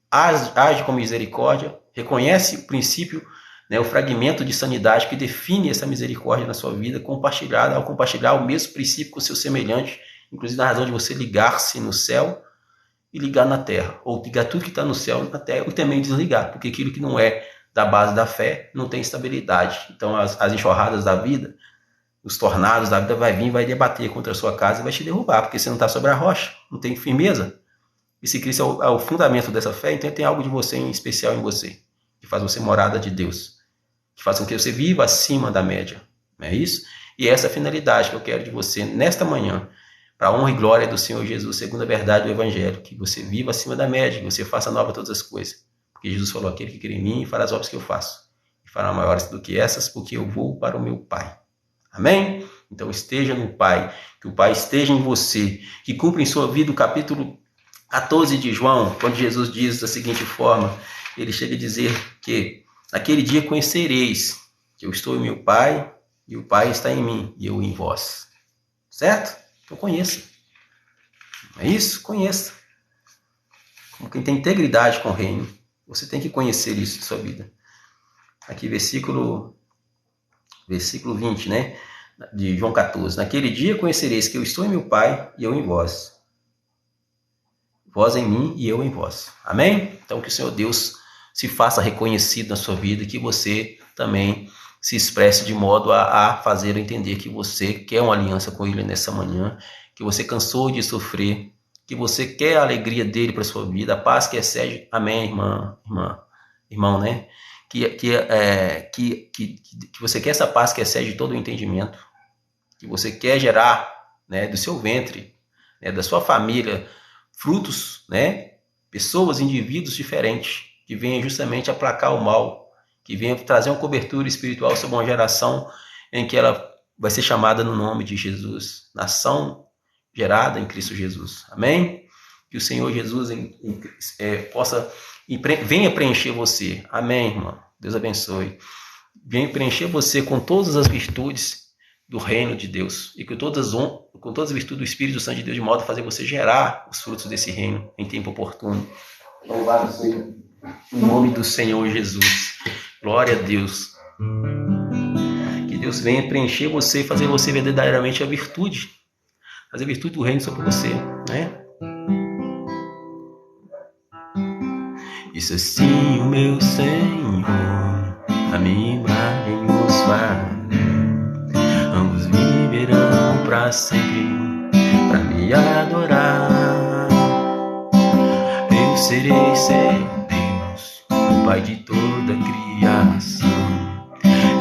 age com misericórdia, reconhece o princípio, né, o fragmento de sanidade que define essa misericórdia na sua vida, ao compartilhar o mesmo princípio com o seu semelhante, inclusive na razão de você ligar-se no céu e ligar na terra, ou ligar tudo que está no céu na terra e também desligar, porque aquilo que não é da base da fé não tem estabilidade. Então as enxurradas da vida, os tornados da vida vai vir, vai debater contra a sua casa e vai te derrubar, porque você não está sobre a rocha, não tem firmeza. E se Cristo é o fundamento dessa fé, então tem algo de você em especial em você, que faz você morada de Deus, que faz com que você viva acima da média. Não é isso? E essa é a finalidade que eu quero de você nesta manhã, para a honra e glória do Senhor Jesus, segundo a verdade do Evangelho, que você viva acima da média, que você faça nova todas as coisas. Porque Jesus falou, aquele que crê em mim fará as obras que eu faço, e fará maiores do que essas, porque eu vou para o meu Pai. Amém? Então esteja no Pai, que o Pai esteja em você, que cumpra em sua vida o capítulo 14 de João, quando Jesus diz da seguinte forma, ele chega a dizer que naquele dia conhecereis que eu estou em meu Pai, e o Pai está em mim, e eu em vós. Certo? Então conheça. É isso? Conheça. Como quem tem integridade com o reino, você tem que conhecer isso de sua vida. Aqui versículo 20, né? De João 14. Naquele dia conhecereis que eu estou em meu Pai e eu em vós. Vós em mim e eu em vós. Amém? Então que o Senhor Deus se faça reconhecido na sua vida e que você também se expresse de modo a fazer entender que você quer uma aliança com Ele nessa manhã, que você cansou de sofrer, que você quer a alegria dele para a sua vida, a paz que excede. Amém, irmão, né? Que você quer essa paz que excede todo o entendimento, que você quer gerar, né, do seu ventre, né, da sua família, frutos, né, pessoas, indivíduos diferentes, que venham justamente aplacar o mal, que venham trazer uma cobertura espiritual sobre uma geração em que ela vai ser chamada no nome de Jesus, nação gerada em Cristo Jesus. Amém? Que o Senhor Jesus venha preencher você. Amém, irmão? Deus abençoe. Venha preencher você com todas as virtudes do reino de Deus e com todas as virtudes do Espírito Santo de Deus, de modo a fazer você gerar os frutos desse reino em tempo oportuno. Louvado seja o nome do Senhor Jesus. Glória a Deus. Que Deus venha preencher você e fazer você verdadeiramente a virtude. Fazer a virtude do reino sobre você, né? Isso assim, o meu Senhor, a minha imagem os fará. Ambos viverão para sempre, para me adorar. Eu serei seu Deus, o Pai de toda a criação.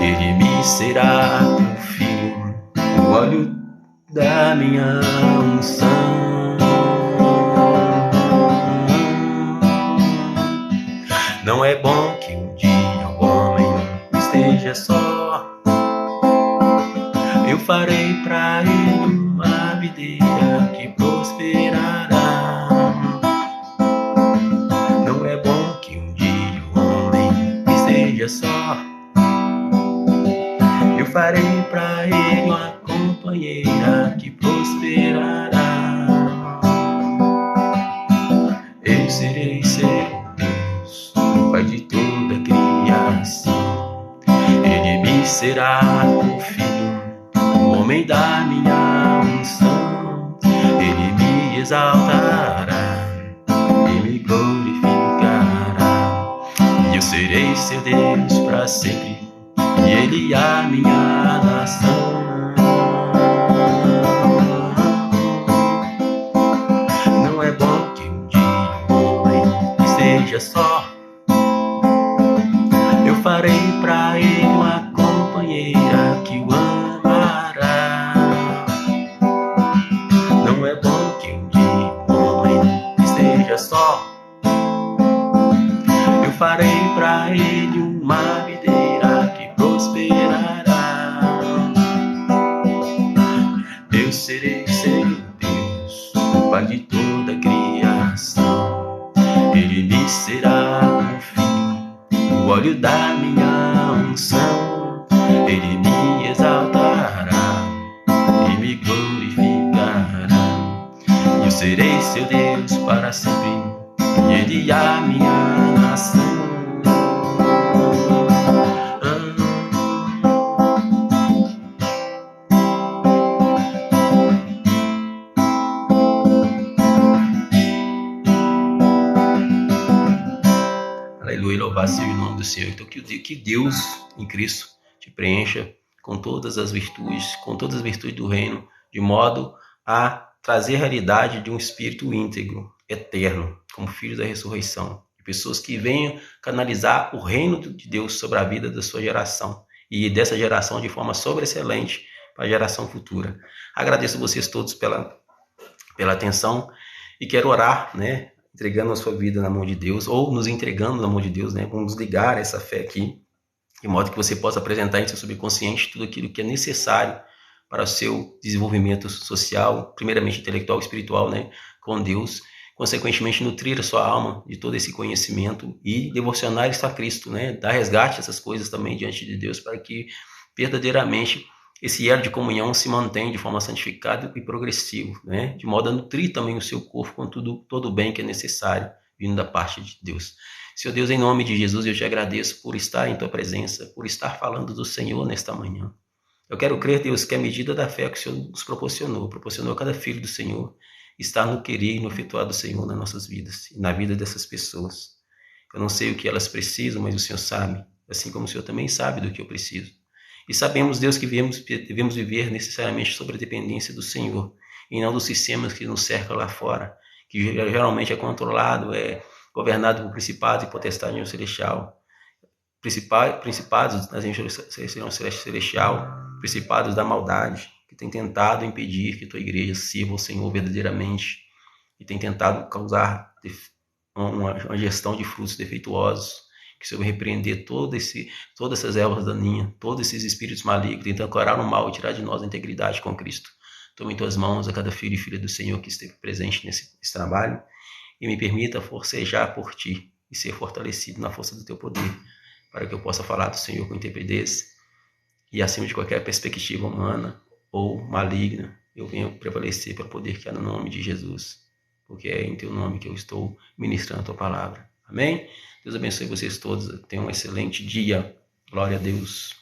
Ele me será o filho, o óleo da minha unção. Não é bom que um dia o homem esteja só. Eu farei pra ele uma videira que prosperará. Não é bom que um dia o homem esteja só. Eu farei pra ele uma companheira que prosperará. Eu serei seu Deus, o Pai de toda a criação. Ele me será o filho, o homem da minha unção. Ele me exaltará e me glorificará. E eu serei seu Deus para sempre, e ele a minha nação. Não é bom que um dia o homem esteja só. Eu farei pra ele uma companheira que o amará. Não é bom que um dia o homem esteja só. Eu farei pra ele uma videira que prosperará. Eu serei seu Deus, o Pai de toda a criação. Ele me será o filho, o óleo da minha unção. Ele me exaltará e me glorificará. Eu serei seu Deus para sempre, e ele a minha nação. Aleluia, louvado seja o nome do Senhor. Então que Deus em Cristo te preencha com todas as virtudes do reino, de modo a trazer a realidade de um espírito íntegro, eterno, como filhos da ressurreição, de pessoas que venham canalizar o reino de Deus sobre a vida da sua geração e dessa geração de forma sobreexcelente para a geração futura. Agradeço vocês todos pela atenção e quero orar, né, entregando a sua vida na mão de Deus, ou nos entregando na mão de Deus, né, vamos ligar essa fé aqui, de modo que você possa apresentar em seu subconsciente tudo aquilo que é necessário para o seu desenvolvimento social, primeiramente intelectual e espiritual, né, com Deus, consequentemente nutrir a sua alma de todo esse conhecimento e devocionar isso a Cristo, né, dar resgate a essas coisas também diante de Deus para que verdadeiramente esse elo de comunhão se mantém de forma santificada e progressiva, né? De modo a nutrir também o seu corpo com todo o bem que é necessário, vindo da parte de Deus. Senhor Deus, em nome de Jesus, eu te agradeço por estar em tua presença, por estar falando do Senhor nesta manhã. Eu quero crer, Deus, que a medida da fé que o Senhor nos proporcionou a cada filho do Senhor, está no querer e no efetuar do Senhor nas nossas vidas e na vida dessas pessoas. Eu não sei o que elas precisam, mas o Senhor sabe, assim como o Senhor também sabe do que eu preciso. E sabemos, Deus, que devemos viver necessariamente sobre a dependência do Senhor, e não dos sistemas que nos cercam lá fora, que geralmente é controlado, é governado por principados e potestades no celestial, principados nas regiões celestial, principados da maldade, que tem tentado impedir que tua igreja sirva o Senhor verdadeiramente, e tem tentado causar uma gestão de frutos defeituosos, que o Senhor vai repreender todas essas ervas daninhas, todos esses espíritos malignos, tentando curar o mal e tirar de nós a integridade com Cristo. Toma em tuas mãos a cada filho e filha do Senhor que esteve presente nesse trabalho e me permita forcejar por ti e ser fortalecido na força do teu poder, para que eu possa falar do Senhor com intrepidez e acima de qualquer perspectiva humana ou maligna, eu venho prevalecer pelo poder que há no nome de Jesus, porque é em teu nome que eu estou ministrando a tua palavra. Amém? Deus abençoe vocês todos. Tenham um excelente dia. Glória a Deus.